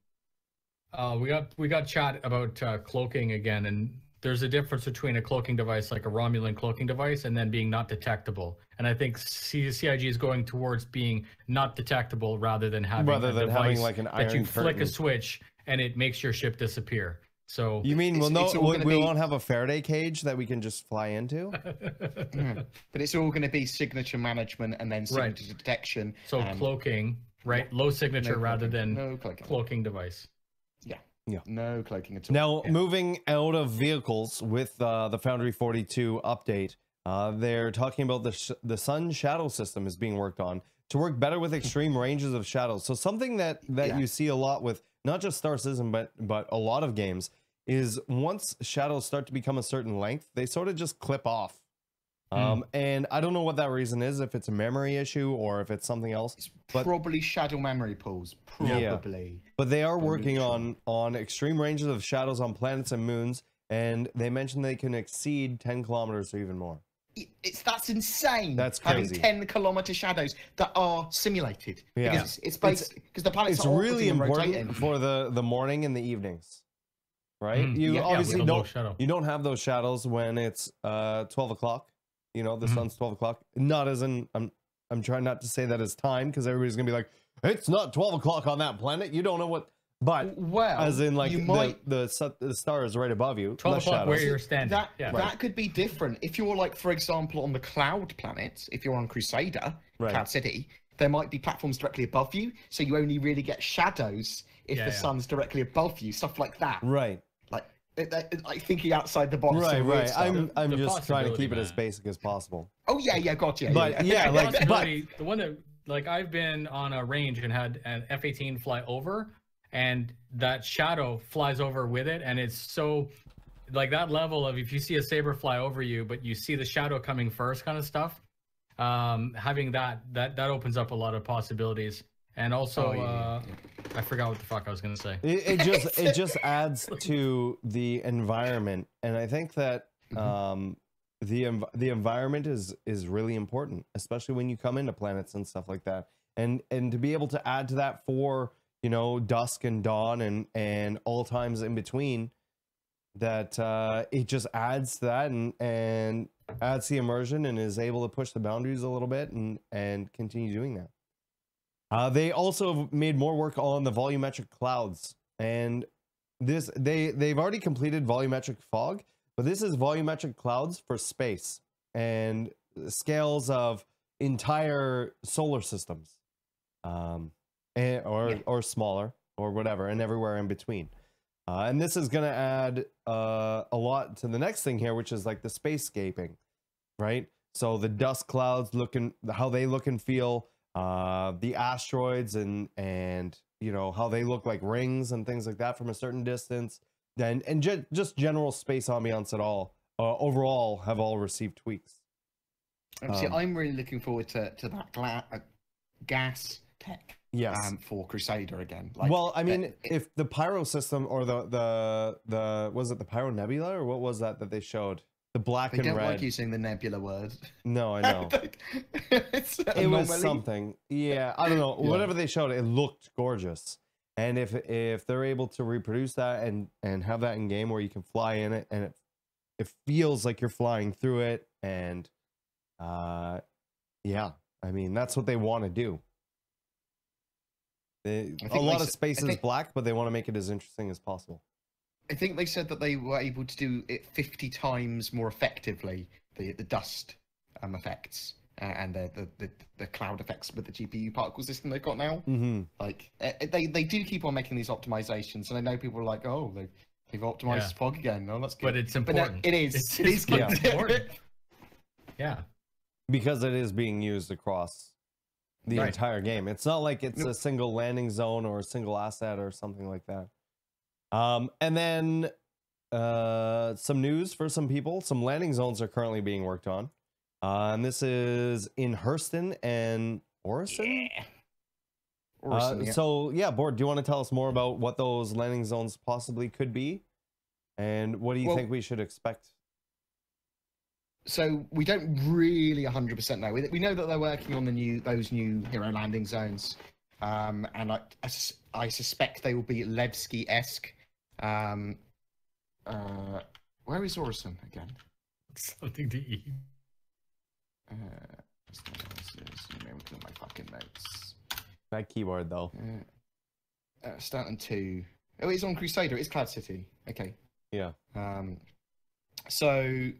we got chat about cloaking again, and there's a difference between a cloaking device like a Romulan cloaking device and then being not detectable. And I think CIG is going towards being not detectable rather than having like an iron that you flick curtain. a switch and it makes your ship disappear. So you mean we won't have a Faraday cage that we can just fly into? But it's all going to be signature management and then signature detection. So cloaking, right? Low signature rather than cloaking device. Yeah, no cloaking at all. Now, moving out of vehicles with the Foundry 42 update, they're talking about the Sun Shadow system is being worked on to work better with extreme ranges of shadows. So something that you see a lot with not just Star Citizen, but a lot of games is once shadows start to become a certain length, they sort of just clip off. And I don't know what that reason is, if it's a memory issue or if it's something else. It's probably shadow memory pools. Probably. Yeah. But they are working on extreme ranges of shadows on planets and moons, and they mentioned they can exceed 10 kilometers or even more. That's insane. That's crazy. Having 10-kilometer shadows that are simulated. Yeah. Because it's based because the planets are really important rotating. for the morning and the evenings. Right? You obviously don't have those shadows when it's 12 o'clock. You know, the sun's 12 o'clock. Not as in, I'm trying not to say that as time, because everybody's gonna be like, it's not 12 o'clock on that planet. You don't know what. But as in, like, the star is right above you. 12 o'clock where you're standing. That could be different. If you're, like, for example, on the Cloud planet, if you're on Crusader, Cloud City, there might be platforms directly above you, so you only really get shadows if the sun's directly above you, stuff like that. Right. Like thinking outside the box. Right. I'm just trying to keep it as basic as possible. Oh yeah, gotcha. But the one that, like, I've been on a range and had an F-18 fly over, and that shadow flies over with it, and it's so, like, that level of, if you see a saber fly over you but you see the shadow coming first kind of stuff, having that opens up a lot of possibilities. And also I forgot what the fuck I was gonna say. It just adds to the environment, and I think that the environment is really important, especially when you come into planets and stuff like that, and to be able to add to that for, you know, dusk and dawn and all times in between, that it just adds to that and adds the immersion and is able to push the boundaries a little bit and continue doing that. They also made more work on the volumetric clouds, and this they've already completed volumetric fog, but this is volumetric clouds for space and scales of entire solar systems, or smaller or whatever, and everywhere in between. And this is going to add a lot to the next thing here, which is like the spacescaping, right? So the dust clouds how they look and feel, the asteroids and you know, how they look like rings and things like that from a certain distance, and just general space ambiance at all, overall have all received tweaks. See, I'm really looking forward to that gas tech. Yes. For Crusader again. Like, well, I mean, if the pyro system or the was it the pyro nebula or what was that they showed? The black and red. They don't like using the nebula word. No, I know. It was something. Yeah, I don't know. Yeah. Whatever they showed, it looked gorgeous. And if they're able to reproduce that and have that in game where you can fly in it and it feels like you're flying through it, and yeah, I mean, that's what they want to do. A lot of space is black, but they want to make it as interesting as possible. I think they said that they were able to do it 50 times more effectively, the dust effects and the cloud effects with the GPU particle system they've got now. Like they do keep on making these optimizations, and I know people are like, oh, they've optimized fog again. No, that's good. But it's important. But no, it is good. Important. Yeah, because it is being used across the entire game. It's not like it's a single landing zone or a single asset or something like that. And then some news for some people. Some landing zones are currently being worked on. And this is in Hurston and Orison. Yeah. Orison, yeah. So yeah, Bored, do you want to tell us more about what those landing zones possibly could be? And what do you think we should expect? So we don't really 100% know. We know that they're working on those new hero landing zones, and I suspect they will be Levski-esque. Where is Orison again? Something to eat. Looking at my fucking notes. That keyboard though. Stanton 2. Oh, it's on Crusader. It's Cloud City. Okay. Yeah. So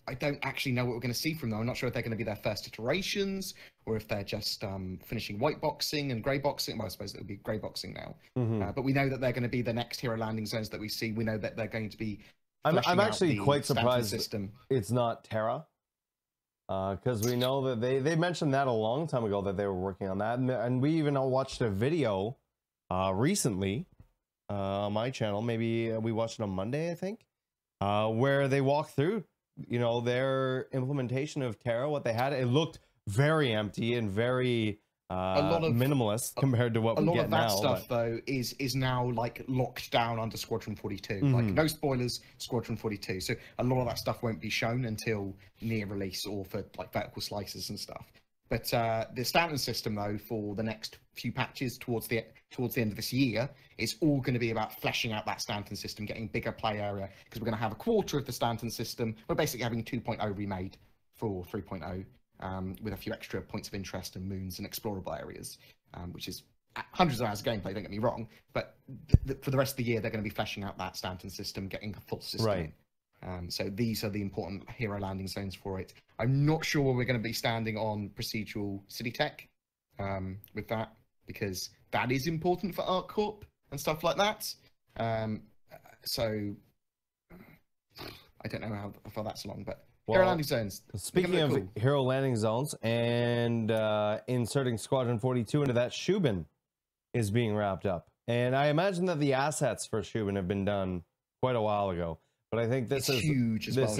I don't actually know what we're going to see from them. I'm not sure if they're going to be their first iterations or if they're just finishing white boxing and grey boxing. Well, I suppose it would be grey boxing now. But we know that they're going to be the next hero landing zones that we see. We know that they're going to be. I'm actually quite surprised it's not Terra, because we know that they mentioned that a long time ago that they were working on that, and we even watched a video recently on my channel. Maybe we watched it on Monday, I think. Where they walk through, you know, their implementation of Terra, what they had. It looked very empty and very minimalist compared to what we get now. A lot of that stuff, though, is now like locked down under Squadron 42. Like no spoilers, Squadron 42. So a lot of that stuff won't be shown until near release or for like vertical slices and stuff. But the Stanton system, though, for the next few patches towards the end of this year, is all going to be about fleshing out that Stanton system, getting bigger play area, because we're going to have a quarter of the Stanton system. We're basically having 2.0 remade for 3.0, with a few extra points of interest and moons and explorable areas, which is hundreds of hours of gameplay, don't get me wrong. But for the rest of the year, they're going to be fleshing out that Stanton system, getting a full system in. So these are the important hero landing zones for it. I'm not sure we're going to be standing on procedural city tech with that, because that is important for ArcCorp and stuff like that. So I don't know how far that's along, but hero landing zones. Speaking of hero landing zones and inserting Squadron 42 into that, Shubin is being wrapped up. And I imagine that the assets for Shubin have been done quite a while ago. But I think this is huge as well.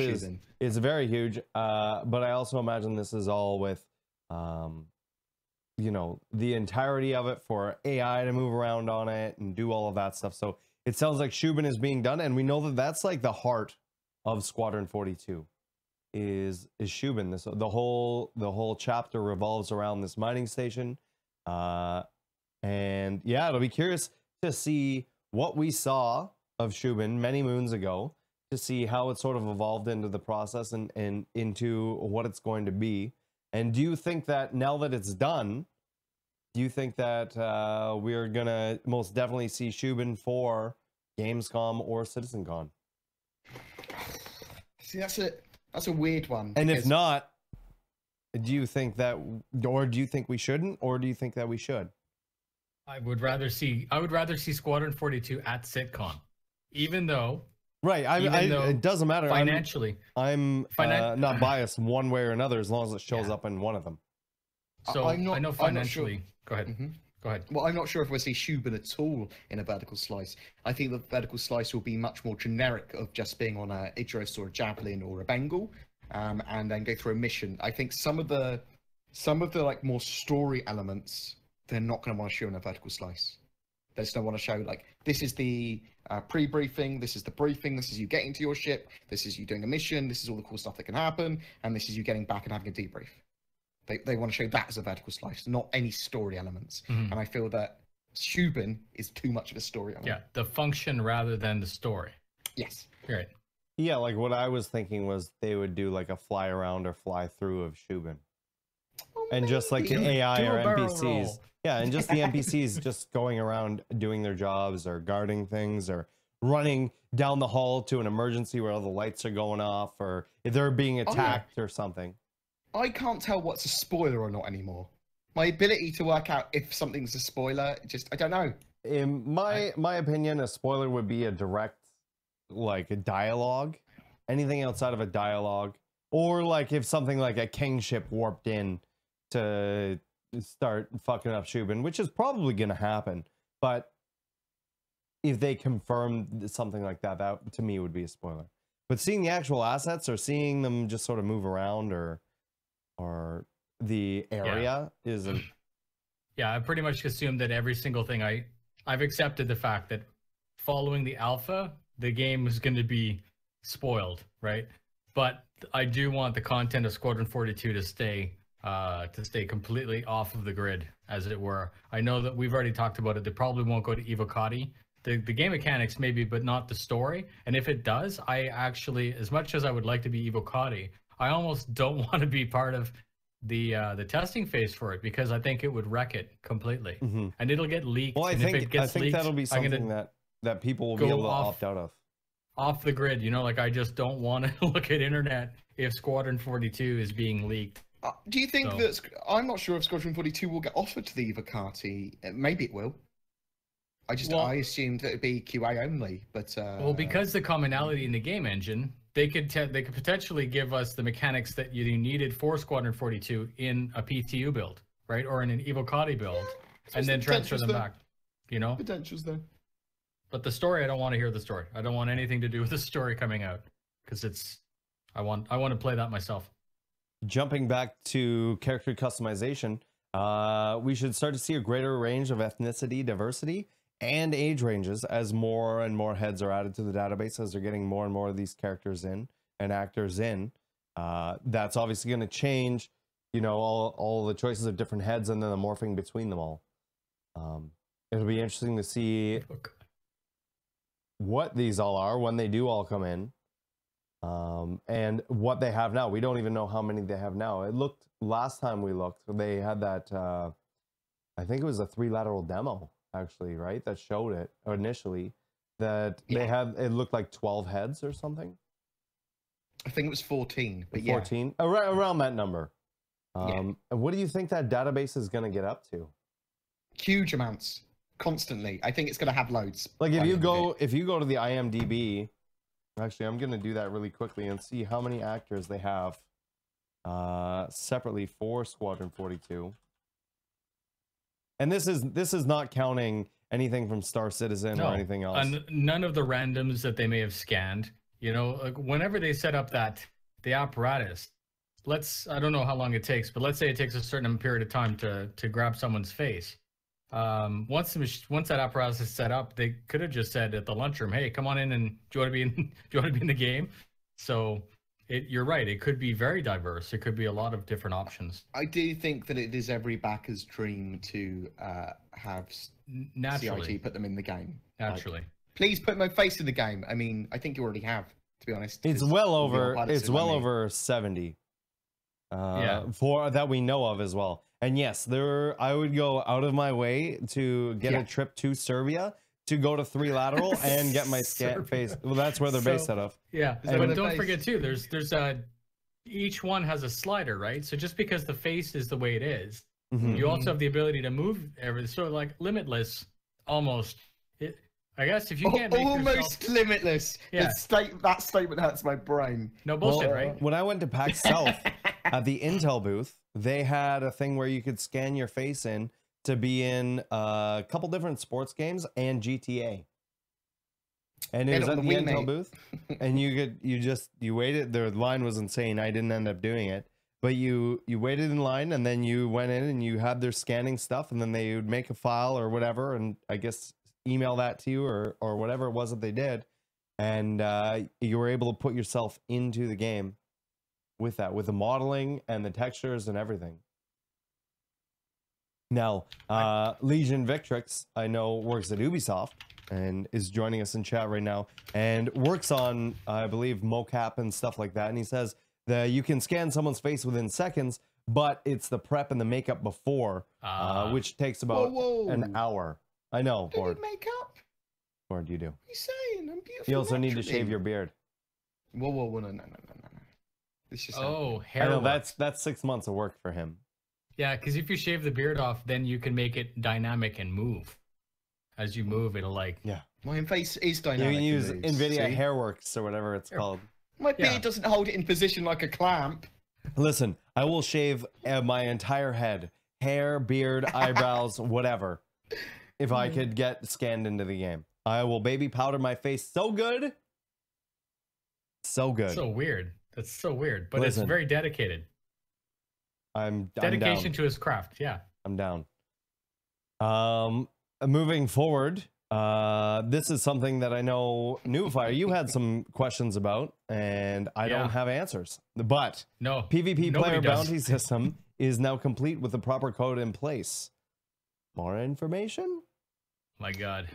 It's very huge. But I also imagine this is all with you know, the entirety of it for AI to move around on it and do all of that stuff. So it sounds like Shubin is being done, and we know that that's like the heart of Squadron 42 is Shubin. This the whole chapter revolves around this mining station, and yeah, it'll be curious to see what we saw of Shubin many moons ago, to see how it sort of evolved into the process and into what it's going to be. And do you think that now that it's done, do you think that we're gonna most definitely see Shubin for Gamescom or CitizenCon? See, that's a weird one. And if not, do you think that, or do you think we shouldn't, or do you think that we should? I would rather see Squadron 42 at SitCon, even though. Right, it doesn't matter financially. I'm not biased one way or another as long as it shows up in one of them. So I know financially. Sure. Go ahead. Mm-hmm. Go ahead. Well, I'm not sure if we'll see Shubin at all in a vertical slice. I think the vertical slice will be much more generic of just being on a Idris or a Javelin or a Bengal, and then go through a mission. I think some of the like more story elements they're not going to want to show in a vertical slice. They just don't want to show like this is the pre-briefing, this is the briefing, this is you getting to your ship, this is you doing a mission, this is all the cool stuff that can happen, and this is you getting back and having a debrief. They want to show that as a vertical slice, not any story elements. Mm-hmm. And I feel that Shubin is too much of a story element. Yeah, the function rather than the story. Yes. Right. Yeah, like what I was thinking was they would do like a fly around or fly through of Shubin. Well, and just like the AI or NPCs. Roll. Yeah, and just the NPCs just going around doing their jobs or guarding things or running down the hall to an emergency where all the lights are going off, or if they're being attacked or something. I can't tell what's a spoiler or not anymore. My ability to work out if something's a spoiler, I don't know. In my opinion, a spoiler would be a direct, like, a dialogue. Anything outside of a dialogue. Or, like, if something like a kingship warped in to start fucking up Shubin, which is probably going to happen. But if they confirm something like that, that to me would be a spoiler. But seeing the actual assets or seeing them just sort of move around or the area is a... Yeah, I pretty much assumed that every single thing I've accepted the fact that following the alpha, the game is going to be spoiled, right? But I do want the content of Squadron 42 to stay completely off of the grid, as it were. I know that we've already talked about it. They probably won't go to Evocati. The game mechanics maybe, but not the story. And if it does, I actually, as much as I would like to be Evocati, I almost don't want to be part of the testing phase for it, because I think it would wreck it completely, and it'll get leaked. Well, I and think if it gets leaked, that'll be something that people will be able to opt out of. Off the grid, you know, like I just don't want to look at internet if Squadron 42 is being leaked. Do you think that I'm not sure if Squadron 42 will get offered to the Evocati? Maybe it will. I assumed that it'd be QA only, but well, because the commonality in the game engine, they could potentially give us the mechanics that you needed for Squadron 42 in a PTU build, right, or in an Evocati build, and then transfer them back. You know, potentials there. But the story, I don't want to hear the story. I don't want anything to do with the story coming out, because I want to play that myself. Jumping back to character customization, we should start to see a greater range of ethnicity diversity and age ranges as more and more heads are added to the database, as they're getting more and more of these characters in and actors in. That's obviously going to change, you know, all the choices of different heads and then the morphing between them all. It'll be interesting to see what these all are when they do all come in, and what they have now. We don't even know how many they have now. It looked, last time we looked, they had that, I think it was a 3 lateral demo, actually, right? That showed it initially, that they had, it looked like 12 heads or something. I think it was 14, but 14, around that number. What do you think that database is going to get up to? Huge amounts, constantly. I think it's going to have loads. Like if you go to the IMDb, actually, I'm going to do that really quickly and see how many actors they have separately for Squadron 42. And this is not counting anything from Star Citizen or anything else. And none of the randoms that they may have scanned. You know, like whenever they set up the apparatus, I don't know how long it takes, but let's say it takes a certain period of time to grab someone's face. Once that apparatus is set up, they could have just said at the lunchroom, "Hey, come on in, and do you want to be in the game?" So you're right. It could be very diverse. It could be a lot of different options. I do think that it is every backer's dream to have CIG put them in the game. Naturally. Like, please put my face in the game. I mean, I think you already have, to be honest. It's well over. It's well over 70. For that we know of as well. And yes, I would go out of my way to get a trip to Serbia to go to 3 lateral and get my scan face. Well, that's where they're based out of. Yeah, but don't forget too. There's each one has a slider, right? So just because the face is the way it is, you also have the ability to move everything. So like limitless, almost. I guess if you can't make almost limitless. Yeah. That statement hurts my brain. No bullshit, right? When I went to PAX South at the Intel booth, they had a thing where you could scan your face in to be in a couple different sports games and GTA. And it was at the Intel booth, and you waited. The line was insane. I didn't end up doing it, but you waited in line, and then you went in and you had their scanning stuff, and then they would make a file or whatever, and I guess email that to you or whatever it was that they did, and you were able to put yourself into the game with the modeling and the textures and everything. Now, Legion Victrix, I know, works at Ubisoft and is joining us in chat right now and works on, I believe, mocap and stuff like that. And he says that you can scan someone's face within seconds, but it's the prep and the makeup before, which takes about an hour. I know, Bord. Makeup? Bord, you do. What are you saying? I'm beautiful. You also need to naturally. shave your beard. Whoa, no. This just hair. I know, work. that's 6 months of work for him. Yeah, because if you shave the beard off, then you can make it dynamic and move. As you move, it'll my face is dynamic. You can use NVIDIA Hairworks or whatever it's called. My beard doesn't hold it in position like a clamp. Listen, I will shave my entire head, hair, beard, eyebrows, whatever, if I could get scanned into the game. I will baby powder my face so good. So good. So weird. That's so weird, but Listen, it's very dedicated. I'm dedication down. to his craft. Yeah, I'm down. Moving forward, this is something that I know, Newfire, you had some questions about, and I don't have answers. But no, PvP player bounty system is now complete with the proper code in place. More information? My God.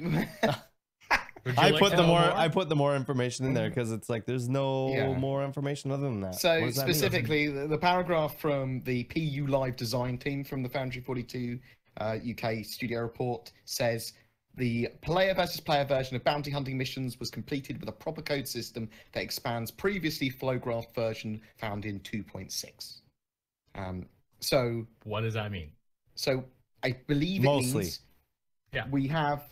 I put the more information in there because it's like there's no more information other than that. So specifically, the paragraph from the PU Live design team from the Foundry 42 UK studio report says the player versus player version of bounty hunting missions was completed with a proper code system that expands previously flowgraph version found in 2.6. So what does that mean? So I believe it means we have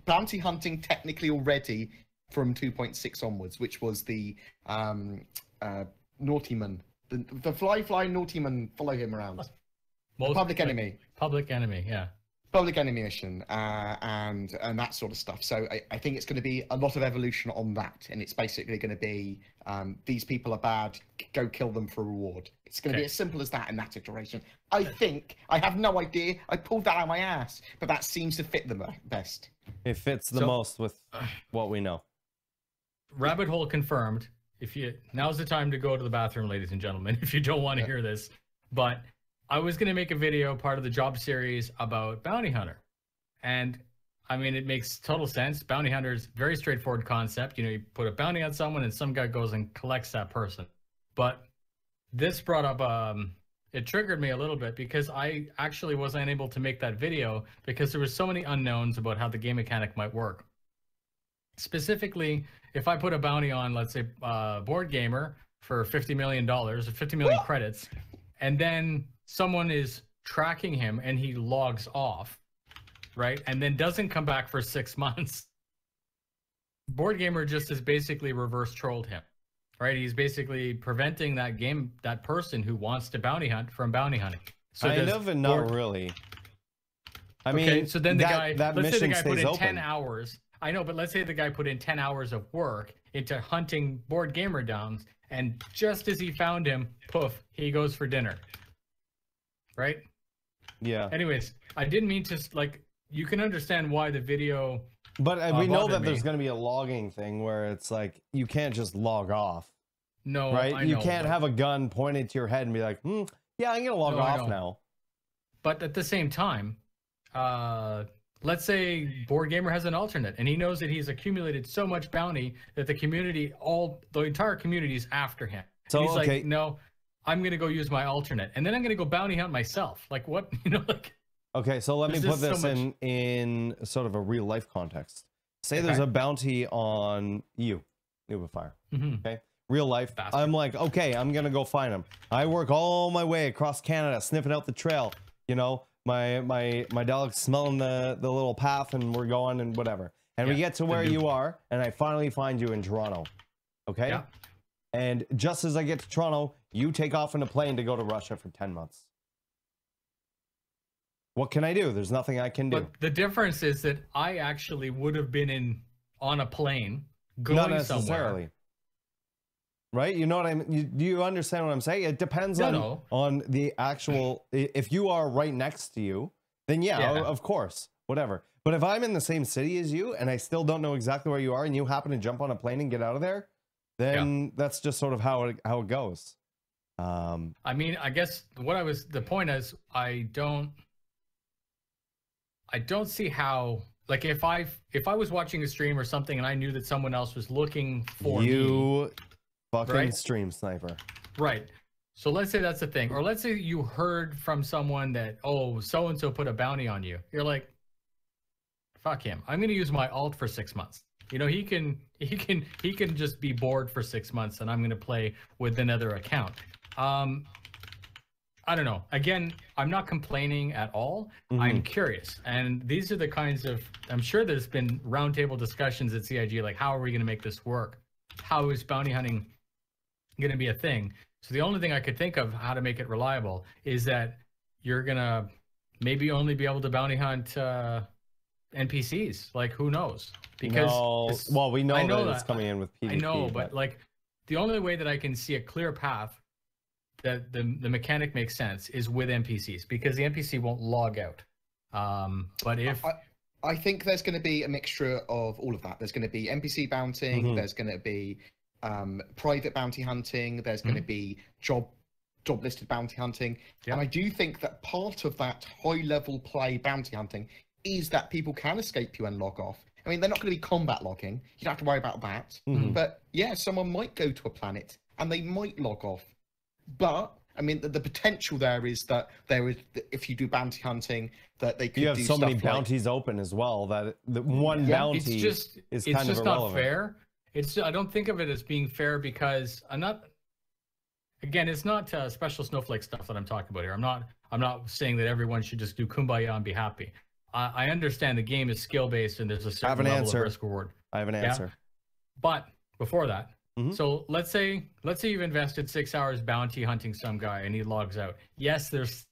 bounty hunting technically already from 2.6 onwards, which was the naughty man, the fly naughty man, follow him around. Public enemy. Public enemy, yeah. Public enemy mission, and that sort of stuff. So I think it's going to be a lot of evolution on that, and it's basically going to be these people are bad, go kill them for a reward. It's going to be as simple as that in that iteration. I think. I have no idea. I pulled that out of my ass, but that seems to fit them best. It fits the most with what we know. Rabbit hole confirmed. Now's the time to go to the bathroom, ladies and gentlemen, if you don't want to hear this. But I was going to make a video, part of the job series, about Bounty Hunter. And, I mean, it makes total sense. Bounty Hunter is a very straightforward concept. You put a bounty on someone and some guy goes and collects that person. But this brought up, it triggered me a little bit because I actually wasn't able to make that video because there were so many unknowns about how the game mechanic might work. Specifically, if I put a bounty on, let's say, BoredGamer for $50 million, or 50 million credits, and then someone is tracking him and he logs off, right? And then doesn't come back for 6 months. BoredGamer just has basically reverse trolled him, right? He's basically preventing that person who wants to bounty hunt from bounty hunting. So kind of, and not really. I mean, so then let's say the guy put in 10 hours I know, but let's say the guy put in 10 hours of work into hunting BoredGamer down, and just as he found him, poof, he goes for dinner. Right? Yeah. Anyways, I didn't mean to, like, you can understand why the video... But we know that bothered there's me. going to be a logging thing where it's like, you can't just log off. No, Right? I You know, can't but- have a gun pointed to your head and be like, yeah, I'm going to log No, I off know. now. But at the same time, let's say BoredGamer has an alternate, and he knows that he's accumulated so much bounty that the community, the entire community is after him. So, And he's okay. like, no, I'm going to go use my alternate, and then I'm going to go bounty hunt myself. Like, what? You know, like... Okay, so let me There's put just so this much- in sort of a real life context. Say there's Okay. a bounty on you, Fire. Mhm. Okay, real life. Bastard. I'm like, okay, I'm gonna go find him. I work all my way across Canada, sniffing out the trail. You know, my dog's smelling the little path, and we're going and whatever. And we Yeah, get to the where new- you are, and I finally find you in Toronto. Okay. Yeah. And just as I get to Toronto, you take off in a plane to go to Russia for 10 months. What can I do? There's nothing I can do. But the difference is that I actually would have been on a plane going Not necessarily. somewhere. Right? You know what I mean? Do you understand what I'm saying? It depends No. on the actual... If you are right next to you, then yeah, Yeah. of course, whatever. But if I'm in the same city as you and I still don't know exactly where you are and you happen to jump on a plane and get out of there, then that's just sort of how it goes. I mean, I guess the point is, I don't see how, like, if I was watching a stream or something and I knew that someone else was looking for me, You fucking right? stream sniper. right? So let's say that's the thing, or let's say you heard from someone that, oh, so and so put a bounty on you. You're like, fuck him. I'm gonna use my alt for 6 months. You know, he can just be bored for 6 months, and I'm gonna play with another account. I don't know. Again, I'm not complaining at all. I'm curious. And these are the kinds of, I'm sure there's been roundtable discussions at CIG, like, how are we going to make this work? How is bounty hunting going to be a thing? So the only thing I could think of how to make it reliable is that you're going to maybe only be able to bounty hunt NPCs. Like, who knows? Because well, we know, I know that it's that. coming in with PvP. I know, but like, the only way that I can see a clear path that the mechanic makes sense is with NPCs, because the NPC won't log out. But if I think there's going to be a mixture of all of that. There's going to be NPC bounting. There's going to be private bounty hunting. There's going to be job listed bounty hunting. Yeah. And I do think that part of that high level play bounty hunting is that people can escape you and log off. I mean, they're not going to be combat logging. You don't have to worry about that. But yeah, someone might go to a planet and they might log off. But I mean, the potential there is that if you do bounty hunting, that they could you have do so many stuff like- bounties open as well that the one Yeah, bounty it's is just kind of not irrelevant. fair. I don't think of it as being fair, because it's not special snowflake stuff that I'm talking about here. I'm not saying that everyone should just do kumbaya and be happy. I understand the game is skill based and there's a certain level of risk reward. I have an answer. But before that, so let's say you've invested 6 hours bounty hunting some guy and he logs out. Yes, there's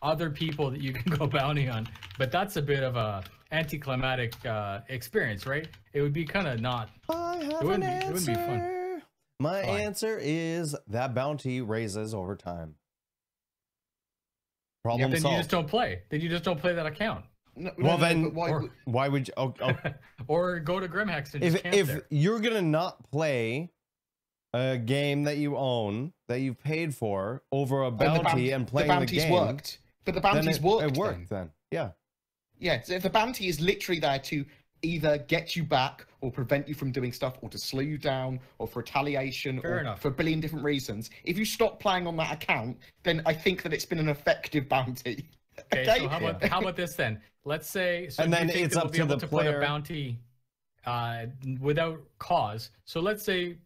other people that you can go bounty hunt, but that's a bit of a anticlimactic experience, right? It would be kind of not. I have It wouldn't an answer. be fun. My Fine. answer is that bounty raises over time. Problem Then solved. you just don't play. Then you just don't play that account, No, Well, then- but why? or- Why would you? Oh, or go to Grimhex and just camp if there. you're gonna not play a game that you own that you've paid for over a bounty and playing the bounty's game, worked. But the then bounty's worked. It worked then. Yeah. Yeah, so if the bounty is literally there to either get you back or prevent you from doing stuff or to slow you down or for retaliation Fair or enough. for a billion different reasons, if you stop playing on that account, then I think that it's been an effective bounty. Okay, so how about this then? Let's say, so And do you then think it's that up we'll be to able the to player- put a bounty without cause. So let's say,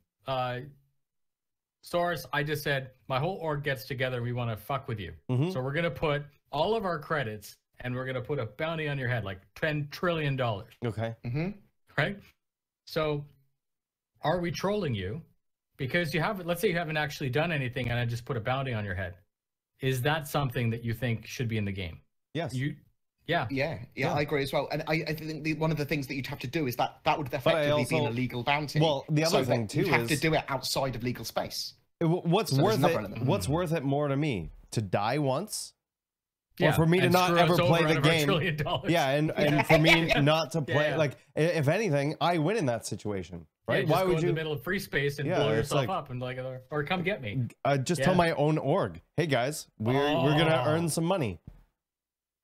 Source, I just said my whole org gets together. We want to fuck with you. Mhm. So we're gonna put all of our credits and we're gonna put a bounty on your head, like $10 trillion, Okay. right? So, are we trolling you because you haven't? Let's say you haven't actually done anything, and I just put a bounty on your head. Is that something that you think should be in the game? Yes. Yeah. I agree as well. And I think one of the things that you'd have to do is that would effectively be an illegal bounty. Well, the other thing too you'd have is to do it outside of legal space. What's worth it? What's worth it more to me? To die once? Or for me to not ever play the game. Yeah, and for me not to play. Like, if anything, I win in that situation, right? Why would you in the middle of free space and blow yourself up and or come get me? Just tell my own org, hey guys, we're gonna earn some money.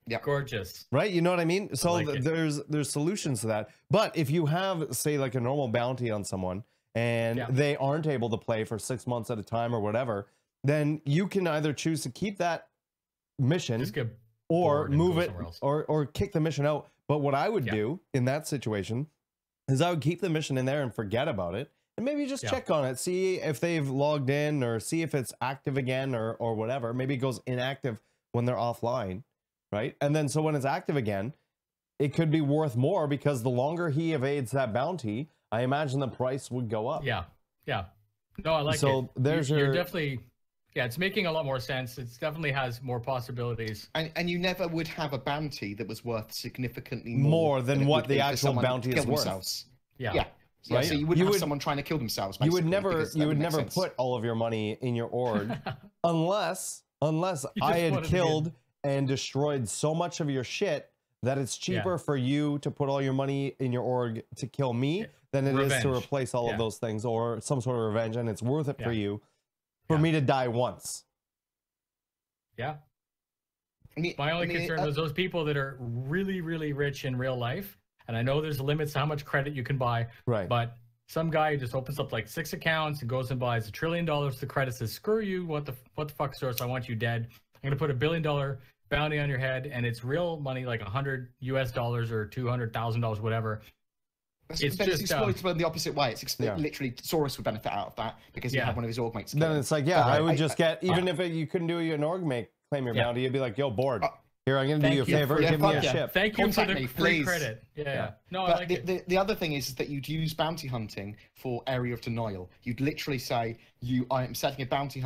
Yeah, gorgeous. Right, you know what I mean? So there's solutions to that. But if you have, say, like a normal bounty on someone and they aren't able to play for 6 months at a time or whatever, then you can either choose to keep that mission or move it or kick the mission out. But what I would do in that situation is I would keep the mission in there and forget about it, and maybe just check on it, see if they've logged in or see if it's active again or whatever. Maybe it goes inactive when they're offline, right? And then so when it's active again, it could be worth more because the longer he evades that bounty, I imagine the price would go up. Yeah. No, I like it. So there's you're definitely... Yeah, it's making a lot more sense. It definitely has more possibilities. And you never would have a bounty that was worth significantly more than what the actual bounty is worth. Yeah. Right? So you wouldn't have someone trying to kill themselves. You would never put all of your money in your org unless I had killed and destroyed so much of your shit that it's cheaper for you to put all your money in your org to kill me than it is to replace all of those things or some sort of revenge, and it's worth it for you. For me to die once. Yeah. My only concern was those people that are really, really rich in real life. And I know there's limits to how much credit you can buy. Right. But some guy just opens up like 6 accounts and goes and buys $1 trillion. The credit says, screw you. What the fuck, source? I want you dead. I'm going to put $1 billion bounty on your head. And it's real money, like $100 US or $200,000, whatever. It's just exploitable in the opposite way. It's literally Saurus would benefit out of that because he had one of his org mates. Then it's like, I would just get, even if you couldn't do an org mate claim your bounty, you'd be like, yo, Bored. Here, I'm going to do you a favor. Give me a ship. Thank you for the free credit. No, I like it. The other thing is that you'd use bounty hunting for area of denial. You'd literally say, I am setting a bounty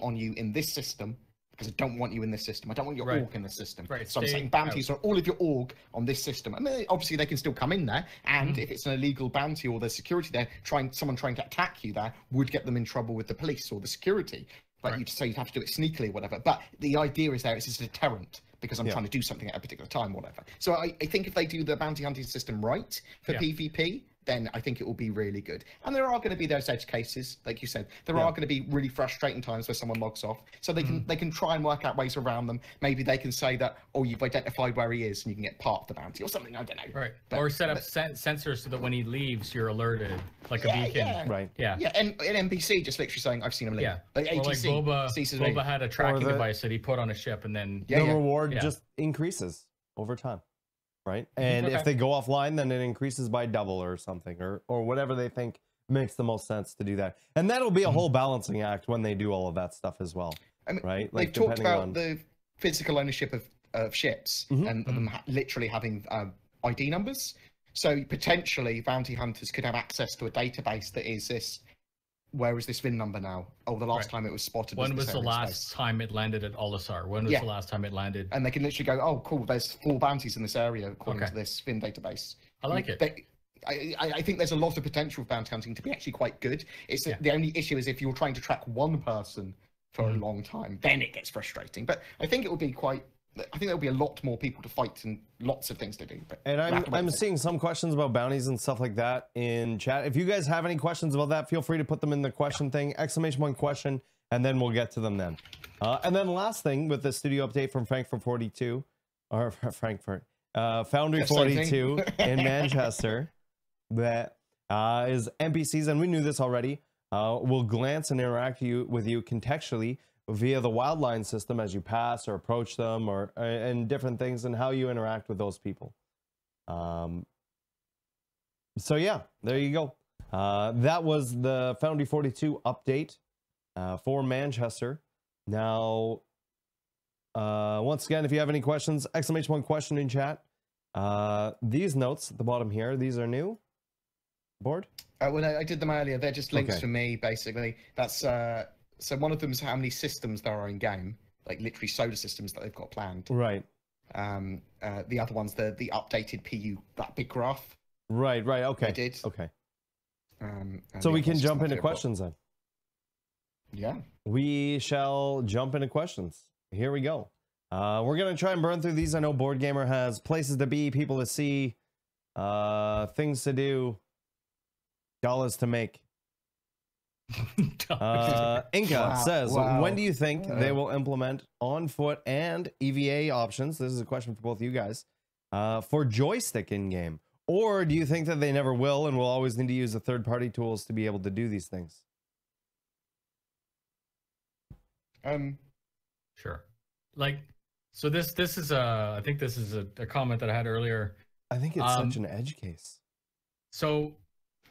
on you in this system, because I don't want you in this system. I don't want your org in this system. So I'm saying bounties on all of your org on this system. And then obviously they can still come in there. And if it's an illegal bounty or there's security there, someone trying to attack you there would get them in trouble with the police or the security. But you'd say you'd have to do it sneakily or whatever. But the idea is it's a deterrent because I'm trying to do something at a particular time or whatever. So I think if they do the bounty hunting system right for PvP, then I think it will be really good. And there are going to be those edge cases, like you said. There are going to be really frustrating times where someone logs off. So they can try and work out ways around them. Maybe they can say that, you've identified where he is and you can get part of the bounty or something. I don't know. Right. Or set up sensors so that when he leaves, you're alerted, like a beacon. Yeah. Right. Yeah. And an NPC just literally saying, I've seen him leave. Yeah. Like ATC, or like Boba had a tracking device that he put on a ship and then... The reward just increases over time. Right. And if they go offline, then it increases by double or something or whatever they think makes the most sense to do that. And that'll be a whole balancing act when they do all of that stuff as well. I mean, right. Like they've talked about the physical ownership of ships and them literally having ID numbers. So potentially bounty hunters could have access to a database that is this. Where is this VIN number now? Oh, the last time it was spotted. When was the last time it landed at Olisar? When was the last time it landed? And they can literally go, oh, cool, there's 4 bounties in this area according to this VIN database. I like it. I think there's a lot of potential for bounty hunting to be actually quite good. It's the only issue is if you're trying to track one person for a long time, then it gets frustrating. But I think it will be there'll be a lot more people to fight and lots of things to do. But and I'm seeing some questions about bounties and stuff like that in chat. If you guys have any questions about that, feel free to put them in the question thing, !1 question, and then we'll get to them then. And then last thing with the studio update from Frankfurt 42, or Frankfurt, Foundry 42 in Manchester, that is NPCs, and we knew this already, will glance and interact with you contextually via the wildline system as you pass or approach them and different things and how you interact with those people. So yeah, there you go. That was the Foundry 42 update for Manchester. Now, once again, if you have any questions, !1 question in chat. These notes at the bottom here, these are new. Bored? Well, I did them earlier. They're just links for me, basically. That's so one of them is how many systems there are in game, like literally solar systems that they've got planned. Right. The other one's the updated PU, that big graph. Right. Okay. I did. Okay. And So the we other can one's just jump my into favourite. questions then. Yeah. We shall jump into questions. Here we go. We're gonna try and burn through these. I know BoredGamer has places to be, people to see, things to do, dollars to make. Inca says, when do you think they will implement on foot and EVA options? This is a question for both of you guys. For joystick in game, or do you think that they never will and will always need to use the third-party tools to be able to do these things? Sure. Like, so this is I think this is a comment that I had earlier. I think it's such an edge case. So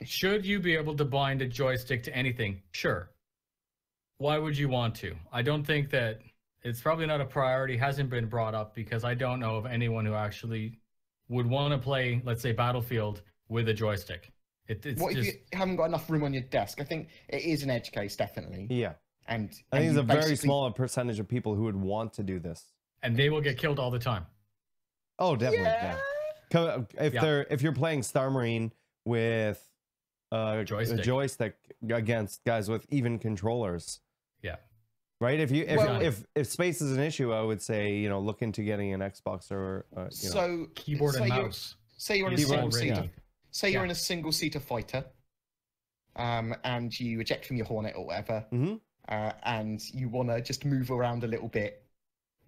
should you be able to bind a joystick to anything? Sure. Why would you want to? I don't think that it's probably not a priority, hasn't been brought up, because I don't know of anyone who actually would want to play, let's say, Battlefield with a joystick. It's what just... if you haven't got enough room on your desk? I think it is an edge case, definitely. Yeah. And I think you it's a very basically- small percentage of people who would want to do this. And they will get killed all the time. Oh, definitely. Yeah. If you're playing Star Marine with a joystick against guys with even controllers. Yeah. Right. If space is an issue, I would say, look into getting an Xbox or so keyboard and mouse. Say you're in a single seater. Say you're in a single seater fighter, and you eject from your Hornet or whatever, and you want to just move around a little bit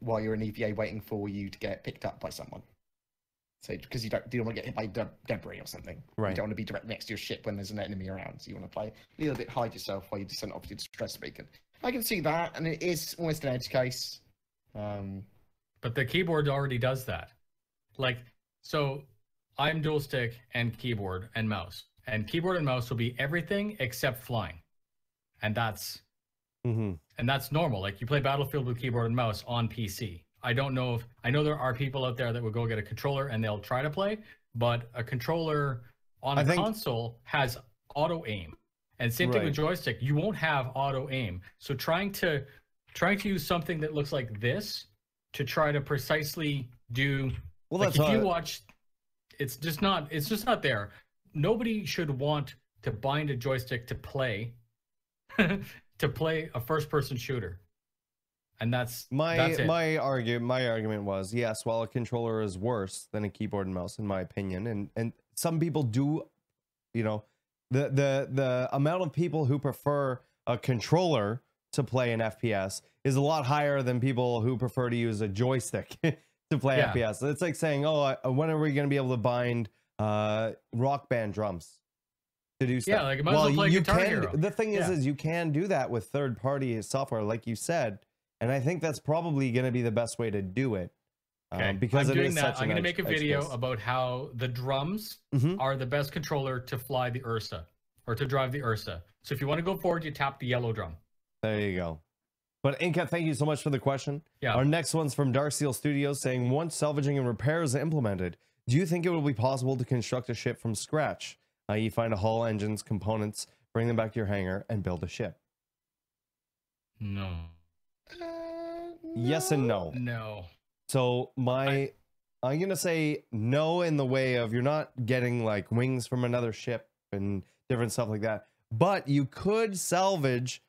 while you're in EVA waiting for you to get picked up by someone. So because you don't want to get hit by debris or something. Right. You don't want to be direct next to your ship when there's an enemy around. So you want to play a little bit, hide yourself while you descend off your distress beacon. I can see that, and it is almost an edge case. But the keyboard already does that. Like, so I'm dual stick and keyboard and mouse. And keyboard and mouse will be everything except flying. And that's normal. Like, you play Battlefield with keyboard and mouse on PC. I know there are people out there that would go get a controller and they'll try to play, but a controller on a console has auto aim. And same thing with joystick, you won't have auto aim. So trying to use something that looks like this to try to precisely do, if you watch, it's just not there. Nobody should want to bind a joystick to play a first-person shooter. And that's my argument was, yes, while a controller is worse than a keyboard and mouse in my opinion, and some people do, the amount of people who prefer a controller to play an FPS is a lot higher than people who prefer to use a joystick to play FPS. It's like saying, when are we going to be able to bind Rock Band drums to do stuff? Yeah, like, might as well play Guitar Hero. The thing is you can do that with third-party software, like you said. And I think that's probably going to be the best way to do it. Okay. Because I'm doing that. I'm going to make a video about how the drums are the best controller to fly the Ursa or to drive the Ursa. So if you want to go forward, you tap the yellow drum. There you go. But Inca, thank you so much for the question. Yeah. Our next one's from Darksteel Studios saying, once salvaging and repairs are implemented, do you think it will be possible to construct a ship from scratch? I.e. find a hull, engines, components, bring them back to your hangar, and build a ship? No. Yes and no. No. So I'm gonna say no in the way of you're not getting like wings from another ship and different stuff like that. But you could salvage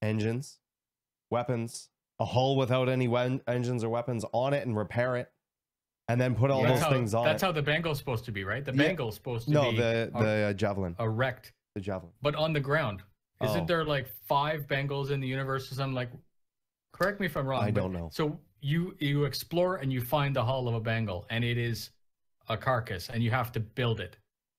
engines, weapons, a hull without any engines or weapons on it and repair it, and then put all those things on it. That's how the Bangle's supposed to be, right? The Bangle's supposed to be the Javelin. Erect. The Javelin. But on the ground. Isn't there like 5 Bengals in the universe or something? Like, correct me if I'm wrong. I don't know. So you explore and you find the hull of a Bengal, and it is a carcass, and you have to build it.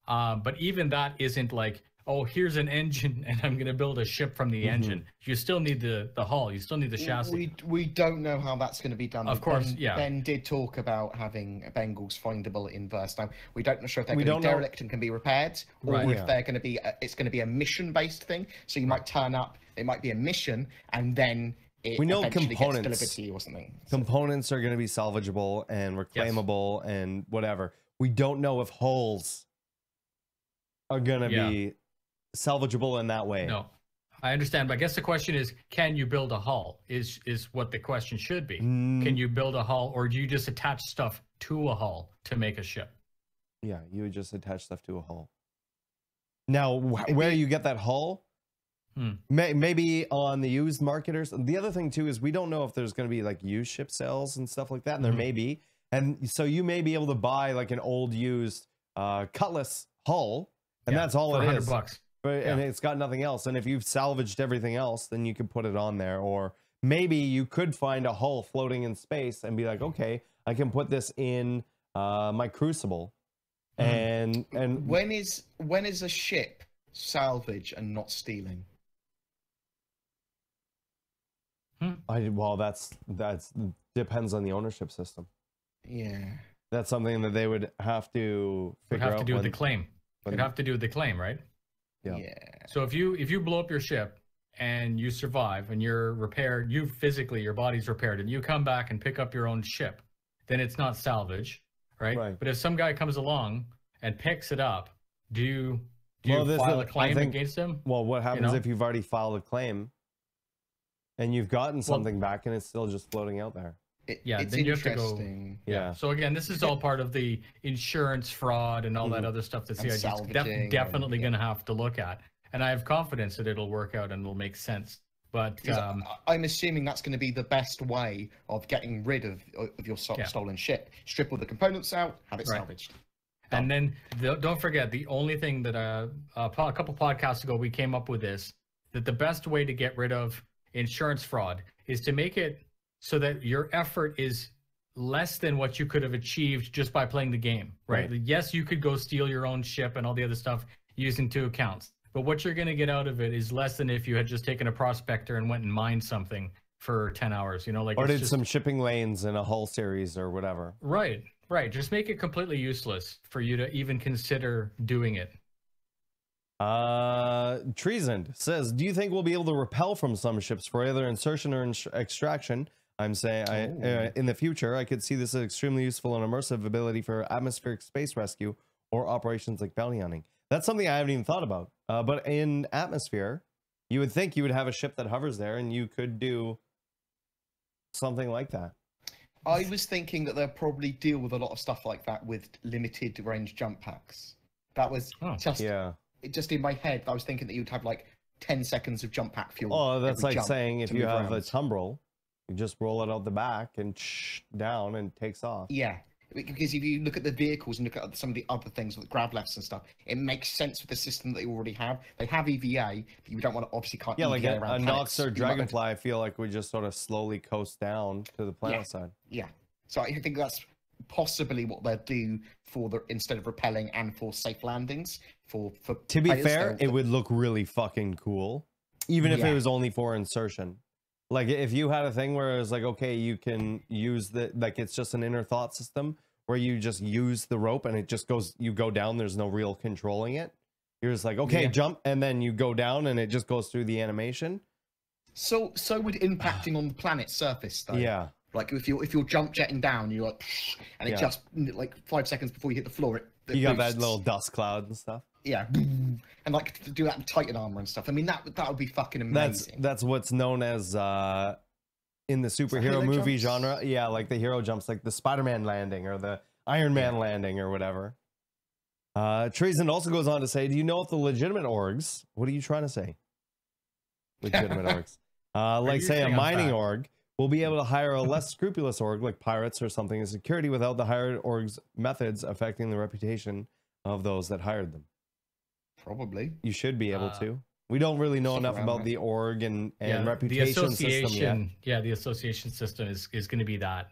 But even that isn't like, oh, here's an engine, and I'm going to build a ship from the engine. You still need the hull. You still need the chassis. We don't know how that's going to be done. Of course, Ben did talk about having Bengals findable in verse. Now, we don't know if they're going to be derelict and can be repaired, or if they're going to be, it's going to be a mission-based thing. So you might turn up, it might be a mission, and then we know components components gets delivered to you or something. Components are going to be salvageable and reclaimable and whatever. We don't know if hulls are going to be salvageable in that way. No, I understand, but I guess the question is, can you build a hull? Is what the question should be. Can you build a hull, or do you just attach stuff to a hull to make a ship? Yeah, you would just attach stuff to a hull. Now, where you get that hull, maybe on the used market or something. The other thing too is we don't know if there's going to be like used ship sales and stuff like that, and there may be. And so you may be able to buy like an old used Cutlass hull, and that's all it is. $100. But, and it's got nothing else. And if you've salvaged everything else, then you can put it on there. Or maybe you could find a hull floating in space and be like, okay, I can put this in my Crucible. And when is a ship salvage and not stealing? Well, that's depends on the ownership system. Yeah, that's something that they would have to figure out. Would have to do with the claim. It'd have to do with the claim, right? Yeah. So if you blow up your ship and you survive and you're repaired, you physically, your body's repaired, and you come back and pick up your own ship, then it's not salvage, right? But if some guy comes along and picks it up, do you file a claim against him? Well, what happens if you've already filed a claim and you've gotten something back and it's still just floating out there? It's then you interesting. have to go. So again, this is all part of the insurance fraud and all that other stuff that CIG is definitely going to have to look at. And I have confidence that it'll work out and it'll make sense. But I'm assuming that's going to be the best way of getting rid of your stolen ship. Strip all the components out, have it salvaged. And then don't forget, the only thing that a couple podcasts ago we came up with is that the best way to get rid of insurance fraud is to make it so that your effort is less than what you could have achieved just by playing the game, right? Yes, you could go steal your own ship and all the other stuff using 2 accounts, but what you're going to get out of it is less than if you had just taken a prospector and went and mined something for 10 hours, or did some shipping lanes in a hull series or whatever. Right. Just make it completely useless for you to even consider doing it. Treason says, do you think we'll be able to repel from some ships for either insertion or extraction? I'm saying in the future, I could see this as extremely useful and immersive ability for atmospheric space rescue or operations like bounty hunting. That's something I haven't even thought about. But in atmosphere, you would think you would have a ship that hovers there and you could do something like that. I was thinking that they'll probably deal with a lot of stuff like that with limited range jump packs. That was just in my head. I was thinking that you'd have like 10 seconds of jump pack fuel. Oh, that's like saying if you have a tumbrel, you just roll it out the back and down and takes off. Yeah, because if you look at the vehicles and look at some of the other things like grav lefts and stuff, it makes sense with the system that they already have. They have EVA, but you don't want to obviously can't. Yeah, like a Nox or Dragonfly, I feel like we just sort of slowly coast down to the planet side. Yeah, so I think that's possibly what they'll do for instead of repelling and for safe landings. To be fair, it would look really fucking cool, even if it was only for insertion. Like if you had a thing where it was like, okay, you can use it's just an inner thought system where you just use the rope and it just goes, you go down, there's no real controlling it. You're just like, okay, jump, and then you go down and it just goes through the animation. So would impacting on the planet's surface though. Yeah. Like if you're jump jetting down, you're like, and it just like 5 seconds before you hit the floor, it you got that little dust cloud and stuff. Yeah, and like to do that in Titan armor and stuff. I mean, that would be fucking amazing. That's what's known as in the superhero movie genre. Yeah, like the hero jumps, like the Spider-Man landing or the Iron Man landing or whatever. Treason also goes on to say, do you know if the legitimate orgs, what are you trying to say? Legitimate orgs. Like say a mining org will be able to hire a less scrupulous org like pirates or something as security without the hired org's methods affecting the reputation of those that hired them. Probably. You should be able to. We don't really know enough about the org and reputation system yet. Yeah, the association system is going to be that.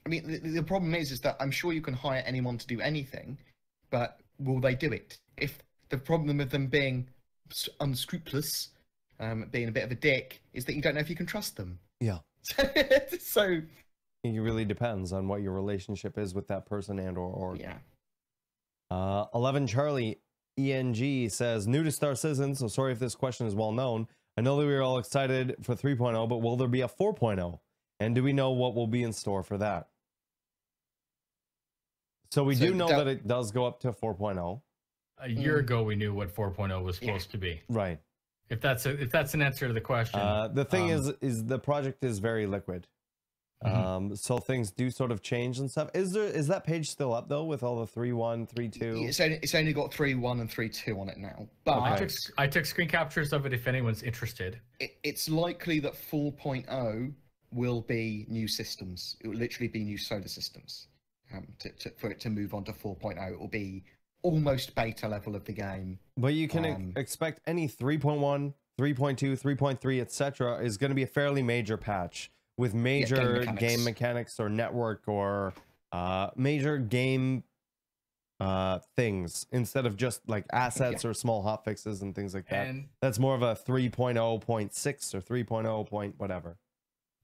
I mean, the problem is that I'm sure you can hire anyone to do anything, but will they do it? If the problem with them being unscrupulous, being a bit of a dick, is that you don't know if you can trust them. Yeah. So it really depends on what your relationship is with that person and or org. Yeah. 11 Charlie ENG says, new to Star Citizen, so sorry if this question is well known. I know that we are all excited for 3.0, but will there be a 4.0? And do we know what will be in store for that? So we do know that it does go up to 4.0. A year ago, we knew what 4.0 was supposed to be. Right. If that's an answer to the question. The thing is the project is very liquid. So things do sort of change and stuff. Is that page still up though with all the 3.1, 3.2? It's only got 3.1 and 3.2 on it now. But I took screen captures of it if anyone's interested. It's likely that 4.0 will be new systems. It will literally be new solar systems. For it to move on to 4.0, it will be almost beta level of the game. But you can expect any 3.1, 3.2, 3.3, etc. is going to be a fairly major patch with major game mechanics or network or major game things instead of just like assets or small hotfixes and things like that. And that's more of a 3.0.6 or 3.0 point whatever.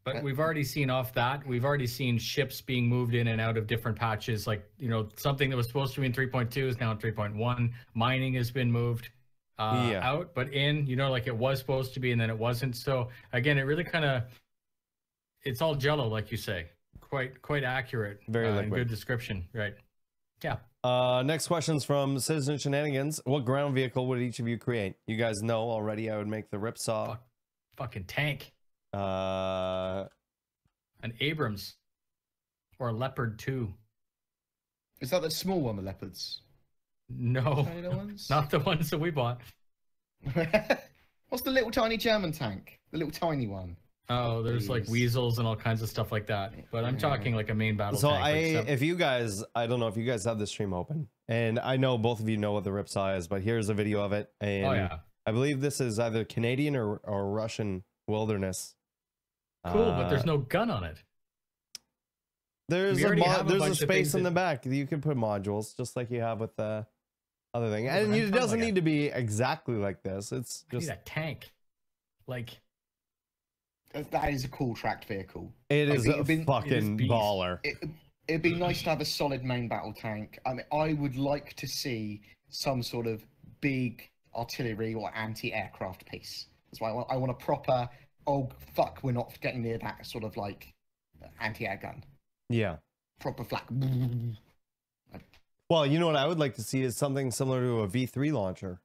But we've already seen off that. We've already seen ships being moved in and out of different patches. Like, you know, something that was supposed to be in 3.2 is now in 3.1. Mining has been moved out, but in, you know, like it was supposed to be and then it wasn't. So again, it really kind of, it's all jello, like you say. Quite accurate. Very liquid. Good description. Right. Yeah. Next question's from Citizen Shenanigans. What ground vehicle would each of you create? You guys know already I would make the Ripsaw. Fucking tank. An Abrams or a Leopard 2. Is that the small one, the Leopards? No, not the ones that we bought. What's the little tiny German tank? The little tiny one. Oh, there's like weasels and all kinds of stuff like that. But I'm talking like a main battle so tank. If you guys, I don't know if you guys have the stream open, and I know both of you know what the Ripsaw is, but here's a video of it. And I believe this is either Canadian or Russian wilderness. Cool, but there's no gun on it. There's a space in the back. You can put modules just like you have with the other thing. And it doesn't need to be exactly like this. It's just a tank. Like that is a cool tracked vehicle. It is a fucking baller. It'd be nice to have a solid main battle tank. I mean, I would like to see some sort of big artillery or anti-aircraft piece. That's why I want a proper, oh fuck, we're not getting near that sort of like anti-air gun. Yeah. Proper flak. Well, you know what I would like to see is something similar to a V3 launcher,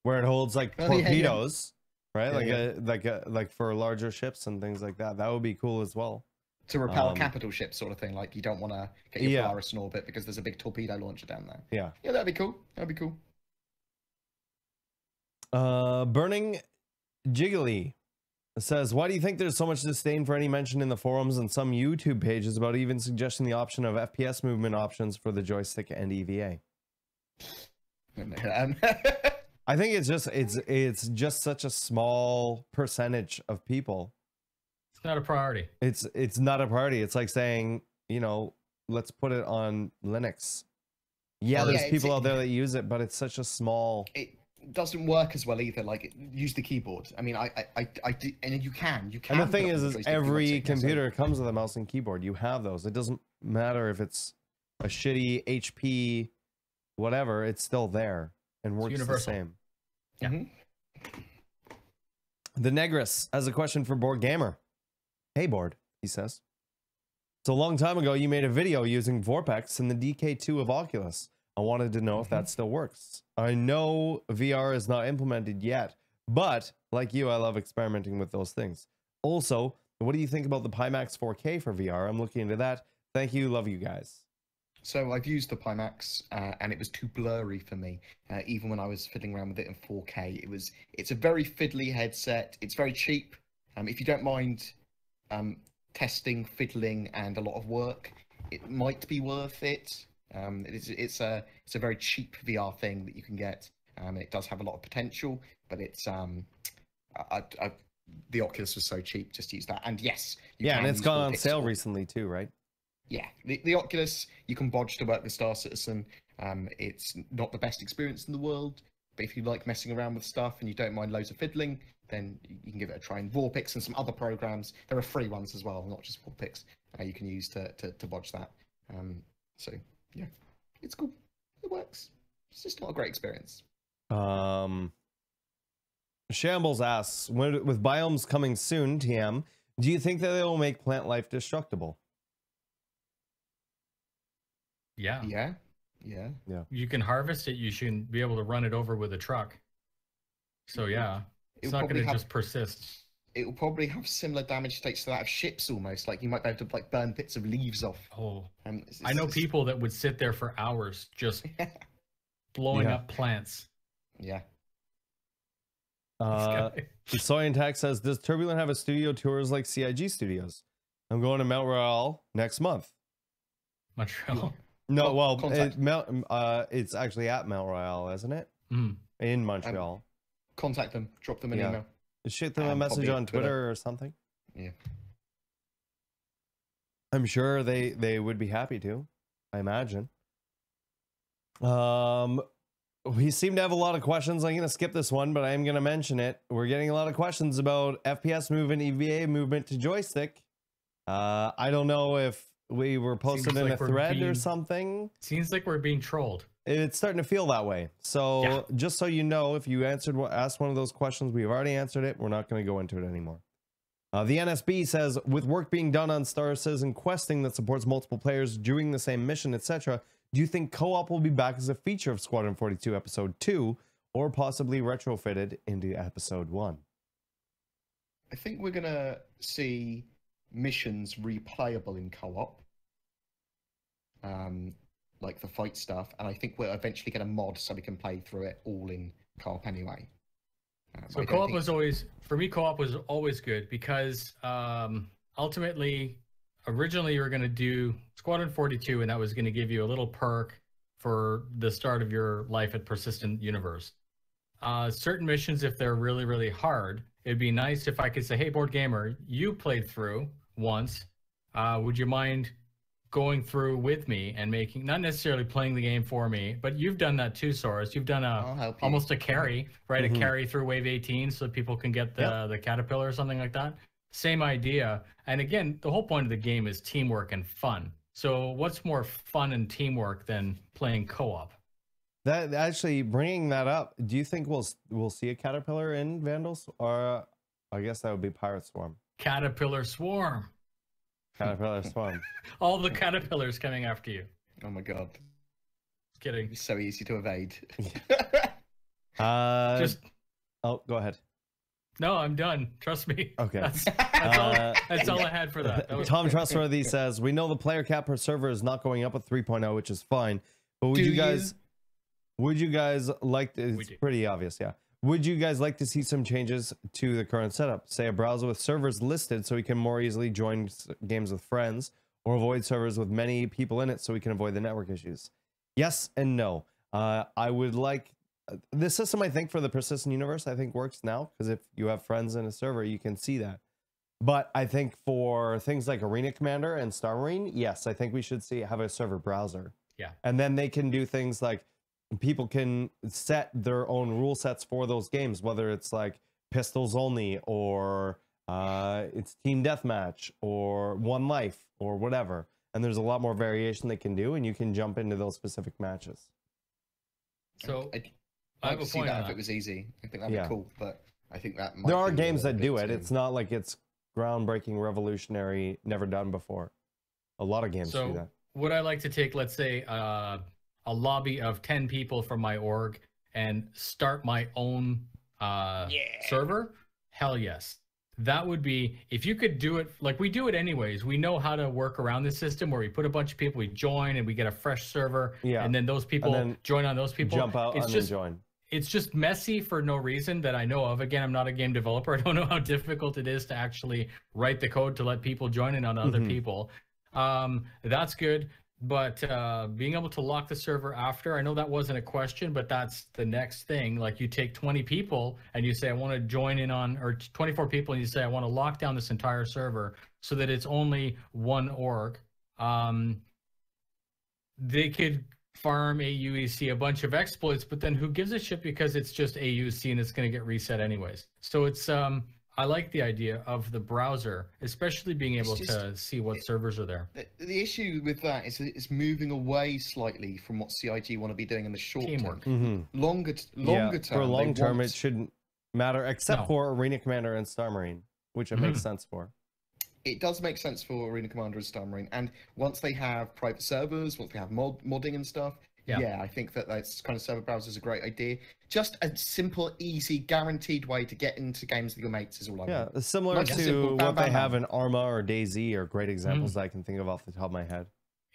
where it holds like torpedoes, right? Like for larger ships and things like that. That would be cool as well. To repel capital ships, sort of thing. Like you don't want to get your Polaris in orbit because there's a big torpedo launcher down there. Yeah. Yeah, that'd be cool. That'd be cool. Burning Jiggly says, why do you think there's so much disdain for any mention in the forums and some YouTube pages about even suggesting the option of FPS movement options for the joystick and EVA? I think it's just such a small percentage of people. It's not a priority. It's not a priority. It's like saying, you know, let's put it on Linux. Yeah, there's people out there that use it, but it's such a small. It doesn't work as well either. Like, use the keyboard. I mean, I and you can. And the thing is every computer comes with a mouse and keyboard. You have those. It doesn't matter if it's a shitty HP, whatever. It's still there and works the same. Yeah. The Negress has a question for BoredGamer. Hey, Board, he says. So a long time ago, you made a video using Vorpex in the DK2 of Oculus. I wanted to know if that still works. I know VR is not implemented yet, but like you, I love experimenting with those things. Also, what do you think about the Pimax 4K for VR? I'm looking into that. Thank you. Love you guys. So I've used the Pimax and it was too blurry for me. Even when I was fiddling around with it in 4K, it's a very fiddly headset. It's very cheap. If you don't mind testing, fiddling, and a lot of work, it might be worth it. It's a very cheap VR thing that you can get. It does have a lot of potential, but it's the Oculus was so cheap, just use that. And yes, and it's gone on sale recently too, right? Yeah, the Oculus, you can bodge to work with Star Citizen. It's not the best experience in the world, but if you like messing around with stuff and you don't mind loads of fiddling, then you can give it a try. And Vorpix and some other programs, there are free ones as well, not just Vorpix, you can use to bodge that. So yeah, it's cool. It works. It's just not a great experience. Shambles asks, with biomes coming soon, TM, do you think that they will make plant life destructible? Yeah. Yeah. You can harvest it. You should be able to run it over with a truck. So yeah. It's not going to just persist. It will probably have similar damage states to that of ships almost. Like you might be able to like burn bits of leaves off. Oh, I know people that would sit there for hours just blowing up plants. Yeah. Soy Tech says, does Turbulent have a studio tours like CIG Studios? I'm going to Mount Royal next month. Montreal. No, well, it's actually at Mount Royal, isn't it? In Montreal. Contact them. Drop them an email. Shoot them a message on Twitter or something. Yeah. I'm sure they would be happy to, I imagine. We seem to have a lot of questions. I'm going to skip this one, but I am going to mention it. We're getting a lot of questions about FPS movement, EVA movement to joystick. I don't know if we were posted in a thread or something. Seems like we're being trolled. It's starting to feel that way. So just so you know, if you asked one of those questions, we've already answered it. We're not going to go into it anymore. The NSB says, with work being done on Star Citizen questing that supports multiple players doing the same mission, etc., do you think co-op will be back as a feature of Squadron 42 Episode 2 or possibly retrofitted into Episode 1? I think we're going to see missions replayable in co-op. Like the fight stuff, and I think we'll eventually get a mod so we can play through it all in co-op anyway. So co-op was always, for me, co-op was always good because ultimately, originally you were going to do Squadron 42, and that was going to give you a little perk for the start of your life at Persistent Universe. Certain missions, if they're really, really hard, it'd be nice if I could say, hey, BoredGamer, you played through once. Would you mind going through with me and making, not necessarily playing the game for me, but you've done that too, Saurus. You've done almost a carry, right? A carry through Wave 18 so that people can get the Caterpillar or something like that. Same idea. And again, the whole point of the game is teamwork and fun. So what's more fun and teamwork than playing co-op? That actually, bringing that up, do you think we'll see a Caterpillar in Vandals, or I guess that would be Pirate Swarm? Caterpillar Swarm. Caterpillar Swarm. All the caterpillars coming after you. Oh my god. Just kidding. It's so easy to evade. Oh, go ahead. No, I'm done. Trust me. Okay. That's all I had for that. Tom Trustworthy says, we know the player cap per server is not going up with 3.0, which is fine. But would you guys like to, it's pretty obvious, yeah. Would you guys like to see some changes to the current setup? Say a browser with servers listed so we can more easily join games with friends, or avoid servers with many people in it so we can avoid the network issues? Yes and no. I would like this system, I think, for the Persistent Universe, I think works now, because if you have friends in a server, you can see that. But I think for things like Arena Commander and StarEngine, yes, I think we should have a server browser. Yeah. And then they can do things like people can set their own rule sets for those games, whether it's like pistols only, or it's team deathmatch, or one life, or whatever. And there's a lot more variation they can do, and you can jump into those specific matches. So I would see that if it was easy. I think that'd be cool, but I think that might there are games that do it. It's not like it's groundbreaking, revolutionary, never done before. A lot of games do that. Would I like to take, let's say, a lobby of 10 people from my org and start my own server? Hell yes. That would be, if you could do it, like we do it anyways. We know how to work around the system where we put a bunch of people, we join, and we get a fresh server, and then those people join on those people. Jump out and then join. It's just messy for no reason that I know of. Again, I'm not a game developer. I don't know how difficult it is to actually write the code to let people join in on other people. That's good. But being able to lock the server after, I know that wasn't a question, but that's the next thing. Like you take 20 people and you say, I want to join in on, or 24 people, and you say, I want to lock down this entire server so that it's only one org. They could farm AUEC, a bunch of exploits, but then who gives a shit, because it's just AUEC and it's going to get reset anyways. So it's, I like the idea of the browser, especially being able to see what servers are there. The issue with that is it's moving away slightly from what CIG want to be doing in the short term. Longer term. For long term, it shouldn't matter, except for Arena Commander and StarMarine, which it makes sense for. It does make sense for Arena Commander and StarMarine, and once they have private servers, once they have modding and stuff, Yeah, I think that's kind of server browser is a great idea. Just a simple, easy, guaranteed way to get into games with your mates is all I want. Yeah, similar Nice to and simple. Bam, what they bam, have bam. in Arma or DayZ are great examples I can think of off the top of my head.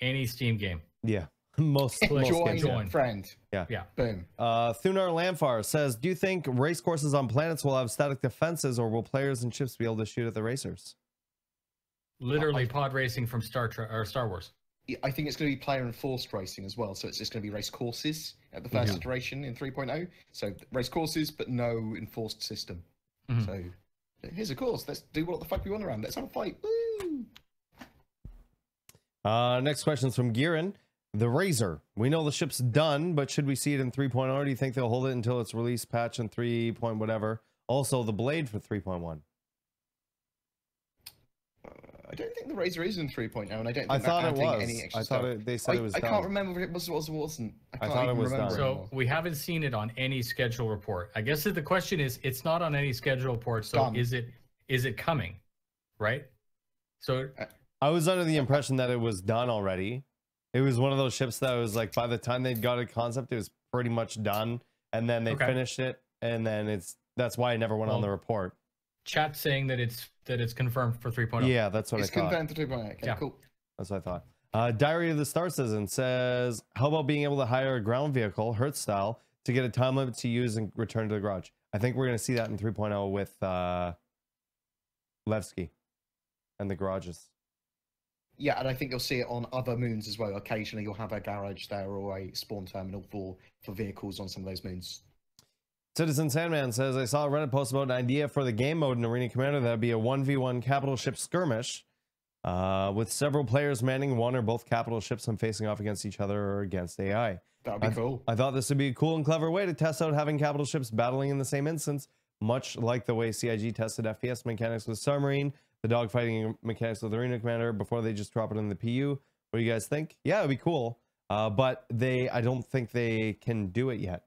Any Steam game. Yeah, most Join, games. friend. Yeah. Boom. Thunar Lamfar says, do you think race courses on planets will have static defenses, or will players and ships be able to shoot at the racers? Literally pod racing from Star Wars. I think it's going to be player enforced racing as well. So it's just going to be race courses at the first iteration in 3.0. So race courses, but no enforced system. So here's a course. Let's do what the fuck we want around. Let's have a fight. Woo! Next question is from Giran. The Razor. We know the ship's done, but should we see it in 3.0? Or do you think they'll hold it until its release patch in 3. Whatever? Also, the blade for 3.1. I don't think the Razor is in 3.0, and I don't think I they're thought it adding was. any extra I stuff. thought they said it was I done. can't remember if it was or wasn't. I thought it was done. So we haven't seen it on any schedule report. I guess the question is, it's not on any schedule report. So Done. is it coming? Right. So I was under the impression that it was done already. It was one of those ships that was like, by the time they got a concept, it was pretty much done, and then they finished it, and then that's why it never went on the report. Chat saying that it's confirmed for 3.0. Yeah, that's what it's I thought. confirmed for 3.0. Okay, Yeah. cool. That's what I thought. Diary of the Star Citizen says, how about being able to hire a ground vehicle, Hertz style, to get a time limit to use and return to the garage? I think we're going to see that in 3.0 with Levski and the garages. Yeah, and I think you'll see it on other moons as well. Occasionally you'll have a garage there or a spawn terminal for vehicles on some of those moons. Citizen Sandman says, I saw a Reddit post about an idea for the game mode in Arena Commander that would be a 1v1 capital ship skirmish with several players manning one or both capital ships and facing off against each other or against AI. That would be cool. I thought this would be a cool and clever way to test out having capital ships battling in the same instance, much like the way CIG tested FPS mechanics with Submarine, the dogfighting mechanics with Arena Commander before they just drop it in the PU. What do you guys think? Yeah, it'd be cool. But I don't think they can do it yet.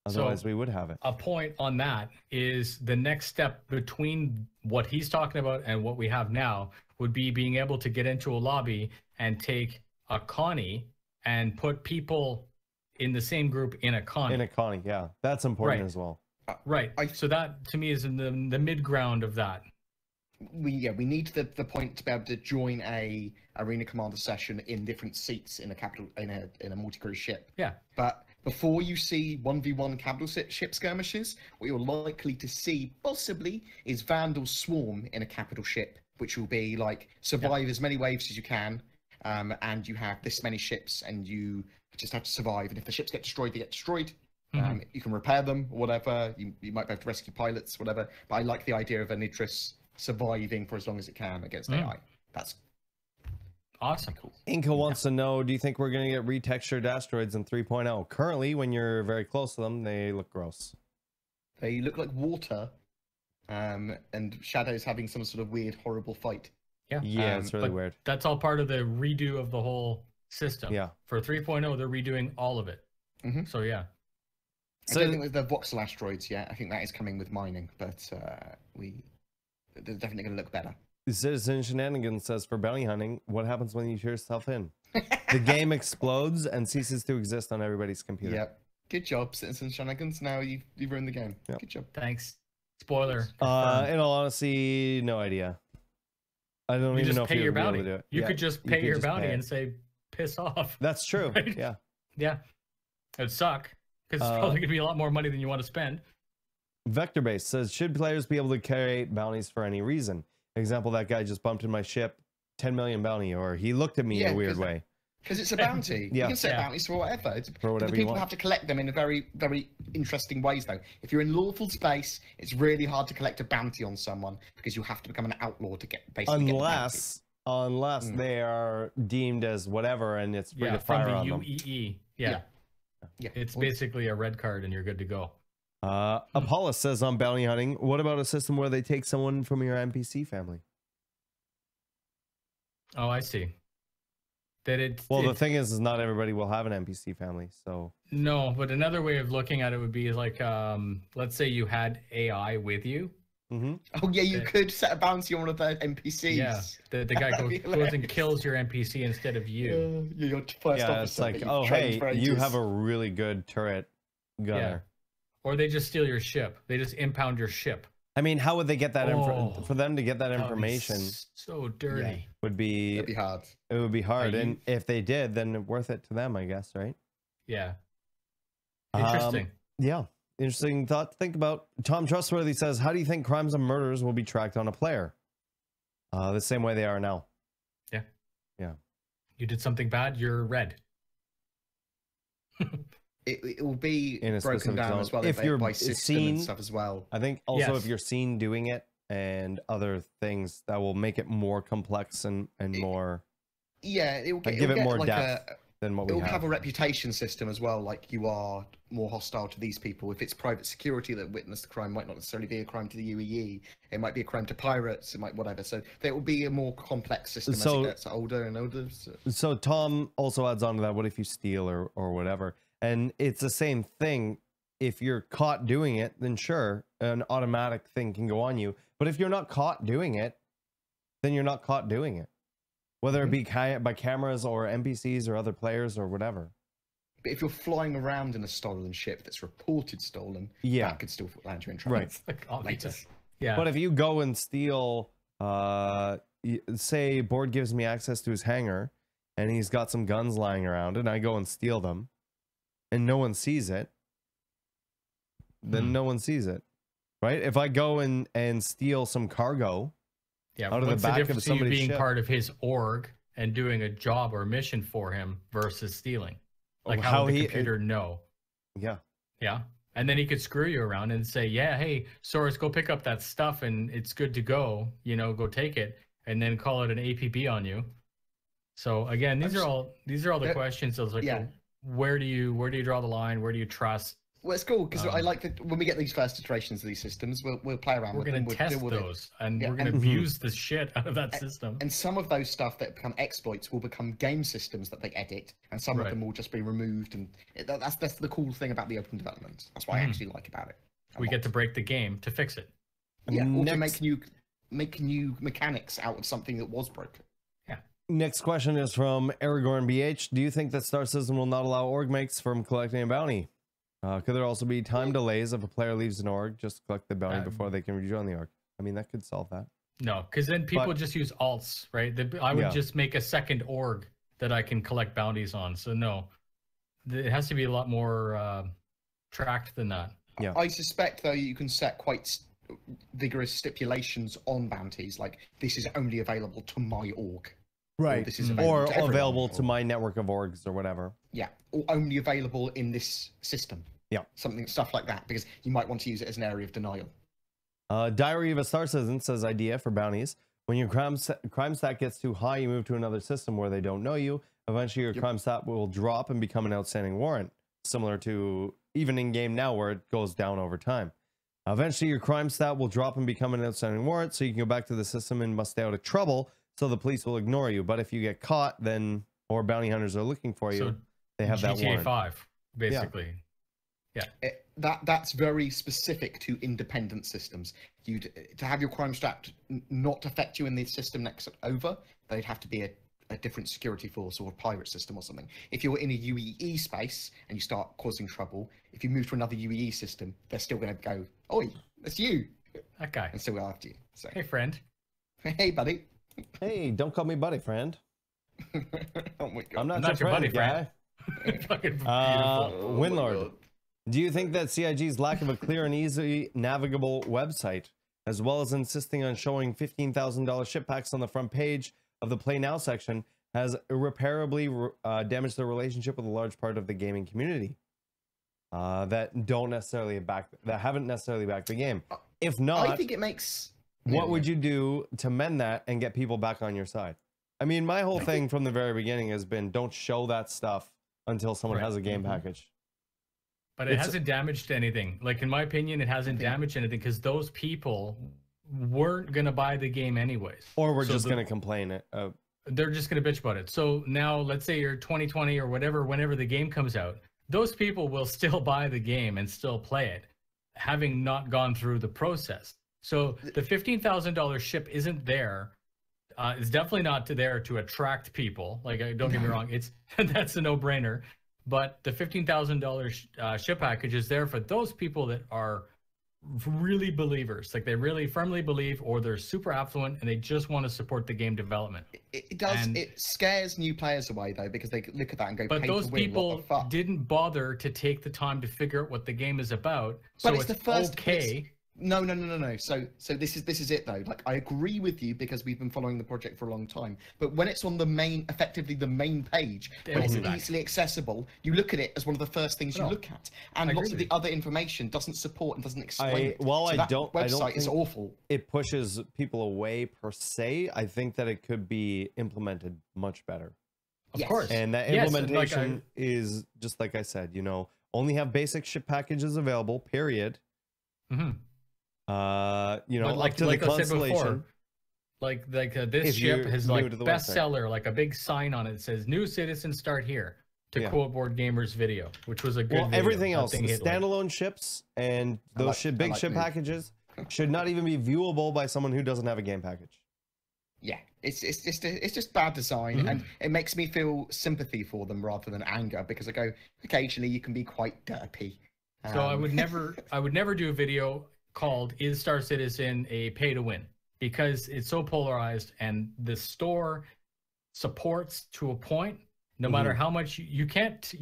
Otherwise, we would have it. A point on that is the next step between what he's talking about and what we have now would be being able to get into a lobby and take a Connie and put people in the same group in a Connie. In a Connie, yeah. That's important as well. Right. So that, to me, is in the mid-ground of that. We need the point to be able to join a Arena Commander session in different seats in a multi-crew ship. Yeah. But before you see 1v1 capital ship skirmishes, what you're likely to see possibly is Vandals swarm in a capital ship, which will be like survive as many waves as you can, and you have this many ships, and you just have to survive. And if the ships get destroyed, they get destroyed. You can repair them, or whatever. You might be able to rescue pilots, whatever. But I like the idea of Anidris surviving for as long as it can against AI. That's awesome. Cool. Inca wants to know, do you think we're going to get retextured asteroids in 3.0? Currently, when you're very close to them, they look gross. They look like water, and Shadow's having some sort of weird, horrible fight. Yeah, it's really weird. That's all part of the redo of the whole system. Yeah. For 3.0, they're redoing all of it. So, yeah. I don't think with the voxel asteroids yet. I think that is coming with mining, but they're definitely going to look better. Citizen Shenanigans says, for bounty hunting, what happens when you shoot yourself in? The game explodes and ceases to exist on everybody's computer. Yep. Good job, Citizen Shenanigans. Now you've ruined the game. Yep. Good job. Thanks. Spoiler. In all honesty, no idea. I don't even know if you would be able to do it. You could just pay your bounty and say, piss off. That's true. Right? Yeah. Yeah. It'd suck, because it's probably going to be a lot more money than you want to spend. Vectorbase says, should players be able to create bounties for any reason? Example, that guy just bumped in my ship, 10 million bounty, or he looked at me in a weird way. Because it's a bounty. You can set bounties for whatever. For whatever the people have to collect them in a very, very interesting ways, though. If you're in lawful space, it's really hard to collect a bounty on someone because you have to become an outlaw to get basically unless they are deemed as whatever and it's free to fire on them. From the UEE. Yeah. It's basically a red card and you're good to go. Apollos says on bounty hunting, what about a system where they take someone from your NPC family? Oh, I see. The thing is not everybody will have an NPC family, so. No, but another way of looking at it would be like, let's say you had AI with you, Oh yeah, you could set a bounty on one of their NPCs. Yeah, the guy goes and kills your NPC instead of you. You're your first officer. It's like, that you've oh trained for hey, you ages. have a really good turret gunner. Yeah. Or they just steal your ship. They just impound your ship. I mean, how would they get that for them to get that That would be information? so dirty. Would be It'd be hard. It would be hard, you- and if they did, then worth it to them, I guess, right? Yeah. Interesting. Yeah, interesting thought to think about. Tom Trustworthy says, "How do you think crimes and murders will be tracked on a player? The same way they are now." Yeah. Yeah. You did something bad, you're red. It will be In a broken specific down zone. as well If you're by system seen- and stuff as well. I think also Yes. if you're seen doing it and other things that will make it more complex and more Yeah, it will like, get, give it'll it get more like depth than what it we will have. have a reputation system as well. Like you are more hostile to these people. If it's private security that witnessed the crime, might not necessarily be a crime to the UEE. It might be a crime to pirates. It might whatever. So there will be a more complex system as it gets older and older. So Tom also adds on to that, what if you steal or whatever? And it's the same thing. If you're caught doing it, then sure, an automatic thing can go on you. But if you're not caught doing it, then you're not caught doing it. Whether it be by cameras or NPCs or other players or whatever. But if you're flying around in a stolen ship that's reported stolen, that could still land you in trouble. Right. Like Later. obvious. Yeah. But if you go and steal, say Board gives me access to his hangar and he's got some guns lying around and I go and steal them and no one sees it, then no one sees it, right? If I go and steal some cargo out of the back of somebody's being ship, part of his org and doing a job or mission for him versus stealing? Like how how would the he- computer know? yeah. Yeah. And then he could screw you around and say, yeah, hey, Soros, go pick up that stuff and it's good to go, go take it, and then call it an APB on you. So again, these are all the questions of like, where do you draw the line? Where do you trust? Well, it's cool because I like that when we get these first iterations of these systems, we'll play around We're with them. going to test those and we're going to and- abuse the shit out of that system. And some of those stuff that become exploits will become game systems that they edit, and some of them will just be removed. And that's the cool thing about the open development. That's what I actually like about it. We get to break the game to fix it. Yeah, or to make new mechanics out of something that was broken. Yeah. Next question is from Aragorn BH. Do you think that Star System will not allow org mates from collecting a bounty? Could there also be time delays if a player leaves an org just to collect the bounty before they can rejoin the org? I mean, that could solve that. No, because then people just use alts, right? I would just make a second org that I can collect bounties on. So no, it has to be a lot more tracked than that. Yeah. I suspect though you can set quite vigorous stipulations on bounties, like this is only available to my org. Right. Or this is Or to everyone, available to my network of orgs or whatever. Yeah, or only available in this system. Yeah. Stuff like that, because you might want to use it as an area of denial. Diary of a Star Citizen says idea for bounties. When your crime stat gets too high, you move to another system where they don't know you. Eventually, your crime stat will drop and become an outstanding warrant, similar to even in game now where it goes down over time. Eventually, your crime stat will drop and become an outstanding warrant, so you can go back to the system and must stay out of trouble, so the police will ignore you. But if you get caught, then or bounty hunters are looking for you, they have that GTA warrant. 5, basically. Yeah. That's very specific to independent systems. To have your crime stat not affect you in the system next over, they'd have to be a different security force or a pirate system or something. If you're in a UEE space and you start causing trouble, if you move to another UEE system, they're still going to go, "Oi, that's you." That guy. And still go after you. So, hey, friend. Hey, buddy. Hey, don't call me buddy, friend. Oh my God. I'm not your buddy, guy. Fucking beautiful. Windlord. Do you think that CIG's lack of a clear and easy navigable website, as well as insisting on showing $15,000 ship packs on the front page of the Play Now section, has irreparably damaged the relationship with a large part of the gaming community that haven't necessarily backed the game? If not, I think it makes. What would you do to mend that and get people back on your side? I mean, my whole thing from the very beginning has been don't show that stuff until someone has a game package. But it hasn't damaged anything. Like, in my opinion, it hasn't damaged anything because those people weren't going to buy the game anyways. Or we're just going to complain. They're just going to bitch about it. So now, let's say you're 2020 or whatever, whenever the game comes out, those people will still buy the game and still play it, having not gone through the process. So the $15,000 ship isn't there. It's definitely not there to attract people. Like, don't get me wrong, that's a no-brainer. But the $15,000 ship package is there for those people that are really believers, like they really firmly believe, or they're super affluent and they just want to support the game development. It does. It scares new players away though, because they look at that and go, but pay those to win, people what the fuck? didn't bother to take the time to figure out what the game is about. But So it's the first. okay. No. So this is it though. Like, I agree with you because we've been following the project for a long time. But when it's on effectively the main page, when it's easily accessible, you look at it as one of the first things you look at, and lots of the other information doesn't support and doesn't explain it. Well, so I don't. Website is awful. It pushes people away per se. I think that it could be implemented much better. Of course. And that implementation is just like I said. You know, only have basic ship packages available. Period. Mm-hmm. You know, like, up to like the I said constellation. before, this ship has like bestseller, like a big sign on it that says "New citizens start here." To quote BoredGamer's video, which was a good. Well, video. everything else, the standalone ships and those big ship packages should not even be viewable by someone who doesn't have a game package. Yeah, it's just bad design, and it makes me feel sympathy for them rather than anger, because I go, occasionally you can be quite derpy. So I would never do a video called "Is Star Citizen a pay to win?" because it's so polarized, and the store supports to a point. No matter how much you can't.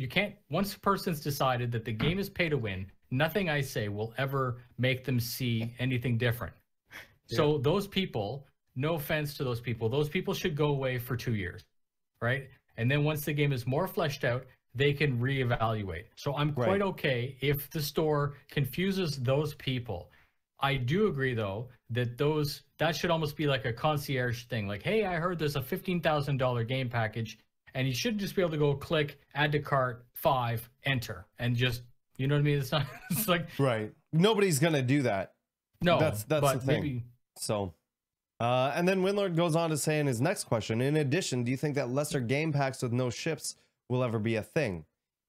Once a person's decided that the game is pay to win, nothing I say will ever make them see anything different. Yeah. So those people, no offense to those people should go away for 2 years, right? And then once the game is more fleshed out, they can reevaluate. So I'm quite okay if the store confuses those people. I do agree though that that should almost be like a concierge thing. Like, hey, I heard there's a $15,000 game package. And you should just be able to go click, add to cart, 5, enter, and just, you know what I mean? It's like right. Nobody's gonna do that. No, that's the thing. Maybe... So, and then Winlord goes on to say in his next question: in addition, do you think that lesser game packs with no ships will ever be a thing?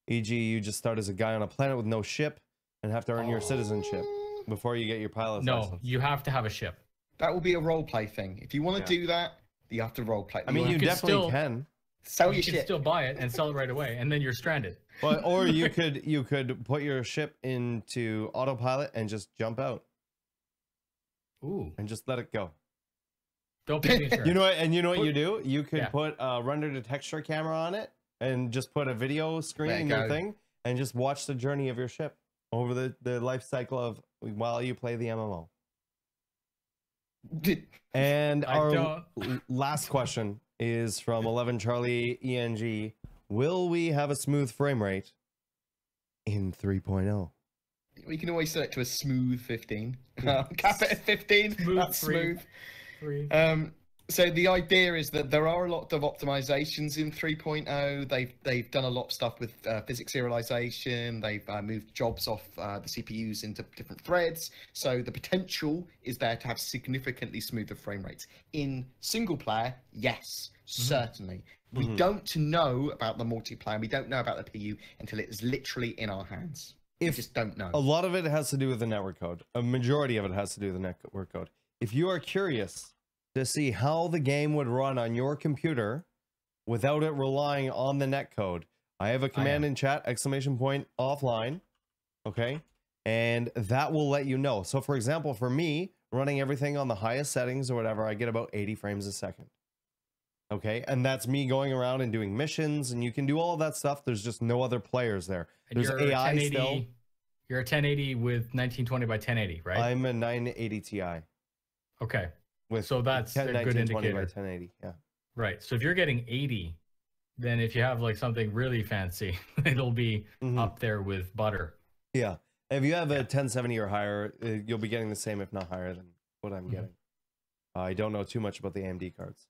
E.g., you just start as a guy on a planet with no ship and have to earn your citizenship before you get your pilot's license. No, you have to have a ship. That will be a role play thing. If you want to do that, you have to role play. I mean, you definitely can. Sell your you ship. can still buy it and sell it right away, and then you're stranded. Well, or you could put your ship into autopilot and just jump out. Ooh. And just let it go. Don't pay the insurance. You know what? And you know what you do? You could put a render to texture camera on it and just put a video screen in your thing and just watch the journey of your ship over the life cycle of while you play the MMO. And our last question is from 11 Charlie ENG. Will we have a smooth frame rate in 3.0? We can always set it to a smooth 15. Cap it at 15. Smooth. That's Three. smooth. So the idea is that there are a lot of optimizations in 3.0. They've done a lot of stuff with physics serialization. They've moved jobs off the CPUs into different threads. So the potential is there to have significantly smoother frame rates. In single player, yes, certainly. We don't know about the multiplayer. We don't know about the PU until it is literally in our hands. We just don't know. A lot of it has to do with the network code. A majority of it has to do with the network code. If you are curious to see how the game would run on your computer without it relying on the netcode, I have a command in chat, !offline, okay? And that will let you know. So for example, for me, running everything on the highest settings or whatever, I get about 80 frames a second. Okay, and that's me going around and doing missions, and you can do all of that stuff. There's just no other players there. And there's AI still. You're a 1080 with 1920 by 1080, right? I'm a 980 Ti. Okay. With so that's a good indicator. By 1080, yeah. Right. So if you're getting 80, then if you have like something really fancy, it'll be up there with butter. Yeah. If you have a 1070 or higher, you'll be getting the same, if not higher, than what I'm getting. I don't know too much about the AMD cards.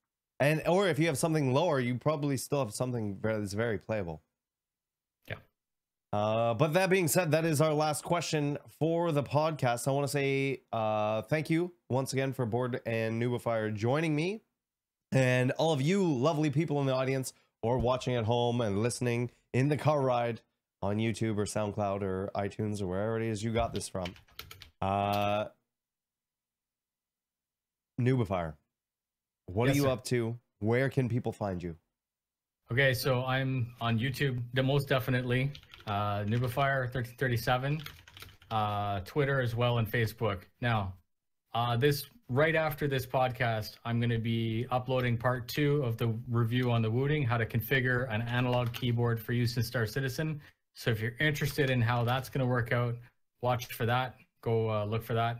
Or if you have something lower, you probably still have something that's very playable. Yeah. But that being said, that is our last question for the podcast. I want to say thank you once again for Bored and Noobifier joining me, and all of you lovely people in the audience or watching at home and listening in the car ride on YouTube or SoundCloud or iTunes or wherever it is you got this from. Nubifier, what Yes, are you sir. up to? Where can people find you? Okay, so I'm on YouTube, most definitely. Nubifier 1337, Twitter as well, and Facebook. Now, right after this podcast, I'm going to be uploading part 2 of the review on the Wooting, how to configure an analog keyboard for use in Star Citizen. So if you're interested in how that's going to work out, watch for that. Go look for that.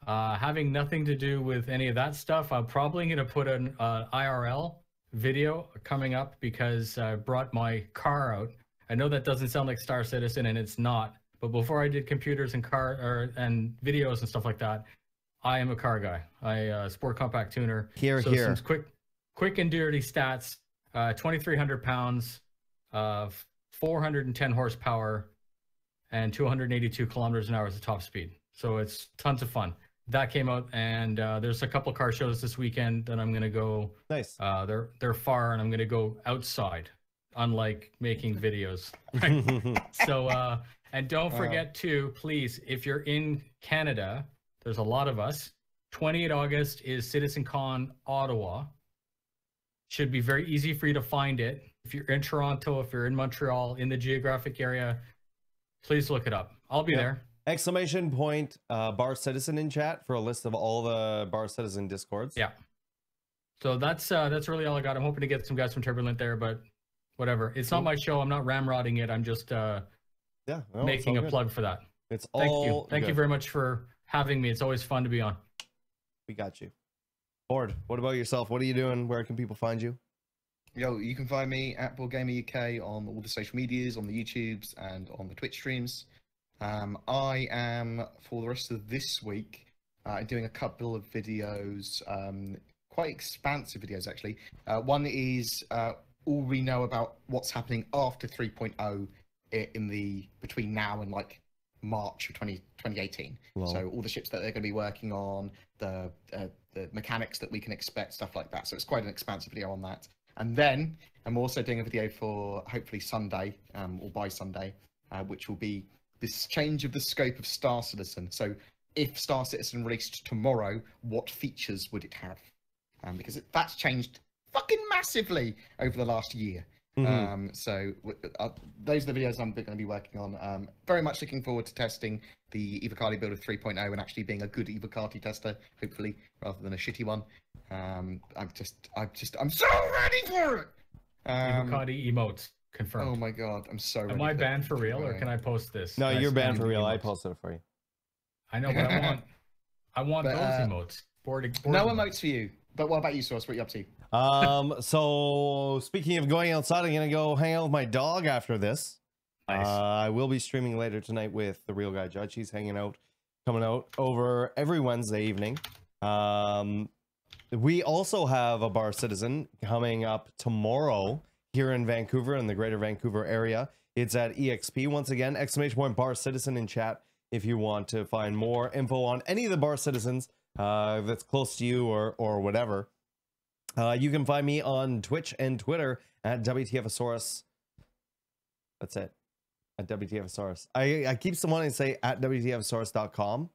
Having nothing to do with any of that stuff, I'm probably going to put an IRL video coming up because I brought my car out. I know that doesn't sound like Star Citizen, and it's not. But before I did computers and and videos and stuff like that, I am a car guy. I sport compact tuner. Here. Some quick and dirty stats. 2,300 pounds, 410 horsepower, and 282 kilometers an hour is the top speed. So it's tons of fun. That came out, and there's a couple car shows this weekend that I'm going to go. Nice. They're far, and I'm going to go outside, unlike making videos. So, and don't forget to, please, if you're in Canada, there's a lot of us. 28 August is CitizenCon Ottawa. Should be very easy for you to find it. If you're in Toronto, if you're in Montreal, in the geographic area, please look it up. I'll be there. Exclamation point Bar Citizen in chat for a list of all the Bar Citizen Discords. Yeah. So that's really all I got. I'm hoping to get some guys from Turbulent there, but whatever. It's not my show. I'm not ramrodding it. I'm just making a plug for that. It's Thank all you. Thank you very much for having me. It's always fun to be on. We got you. Bord, what about yourself? What are you doing? Where can people find you? Yo, you can find me at BoredGamerUK on all the social medias, on the YouTubes, and on the Twitch streams. I am, for the rest of this week, doing a couple of videos, quite expansive videos actually. One is all we know about what's happening after 3.0 in the between now and like March of 2018. Wow. So all the ships that they're going to be working on, the mechanics that we can expect, stuff like that. So it's quite an expansive video on that. And then I'm also doing a video for hopefully Sunday, or by Sunday, which will be this change of the scope of Star Citizen. So if Star Citizen released tomorrow, what features would it have? Because that's changed fucking massively over the last year. So those are the videos I'm going to be working on. Very much looking forward to testing the Evocati build of 3.0 and actually being a good Evocati tester, hopefully, rather than a shitty one. I'm so ready for it! Evocati emotes confirmed. Oh my god, I'm so ready. Am I banned for real, or can I post this? No, you're banned for real. I posted it for you. I know, but I want those emotes. Board no emotes for you. But what about you, Source? What are you up to? So speaking of going outside, I'm gonna go hang out with my dog after this. Nice. I will be streaming later tonight with the Real Guy Judge. He's coming out over every Wednesday evening. We also have a Bar Citizen coming up tomorrow here in Vancouver, in the greater Vancouver area. It's at EXP. Once again, exclamation point Bar Citizen in chat if you want to find more info on any of the Bar Citizens that's close to you or whatever. You can find me on Twitch and Twitter at WTFOSAURUS. That's it. At WTFOSAURUS. I keep wanting to say at WTFOSAURUS.com.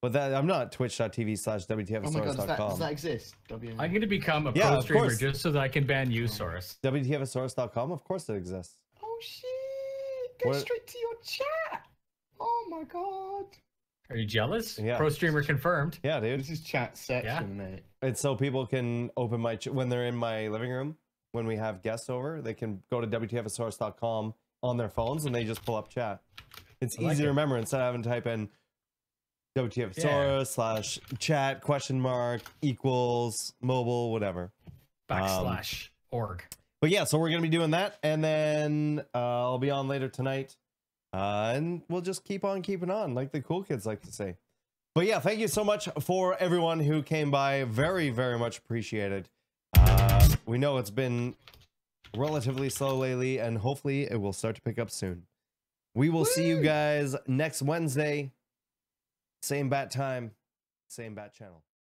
But that I'm not twitch.tv/WTFOSAURUS.com. Oh my god, does that exist? I'm going to become a pro streamer just so that I can ban you, Saurus. WTFOSAURUS.com, of course it exists. Oh shit! Go straight to your chat. Oh my god. Are you jealous? Yeah. Pro streamer confirmed. Yeah, dude. This is chat section, mate. It's so people can open my when they're in my living room. When we have guests over, they can go to WTFOSAURUS.com on their phones and they just pull up chat. It's easy to remember instead of having to type in WTFOSAURUS /chat equals mobile whatever /org. But yeah, so we're gonna be doing that, and then I'll be on later tonight, and we'll just keep on keeping on, like the cool kids like to say. But yeah, thank you so much for everyone who came by. Very, very much appreciated. We know it's been relatively slow lately, and hopefully it will start to pick up soon. We will see you guys next Wednesday. Same bat time, same bat channel.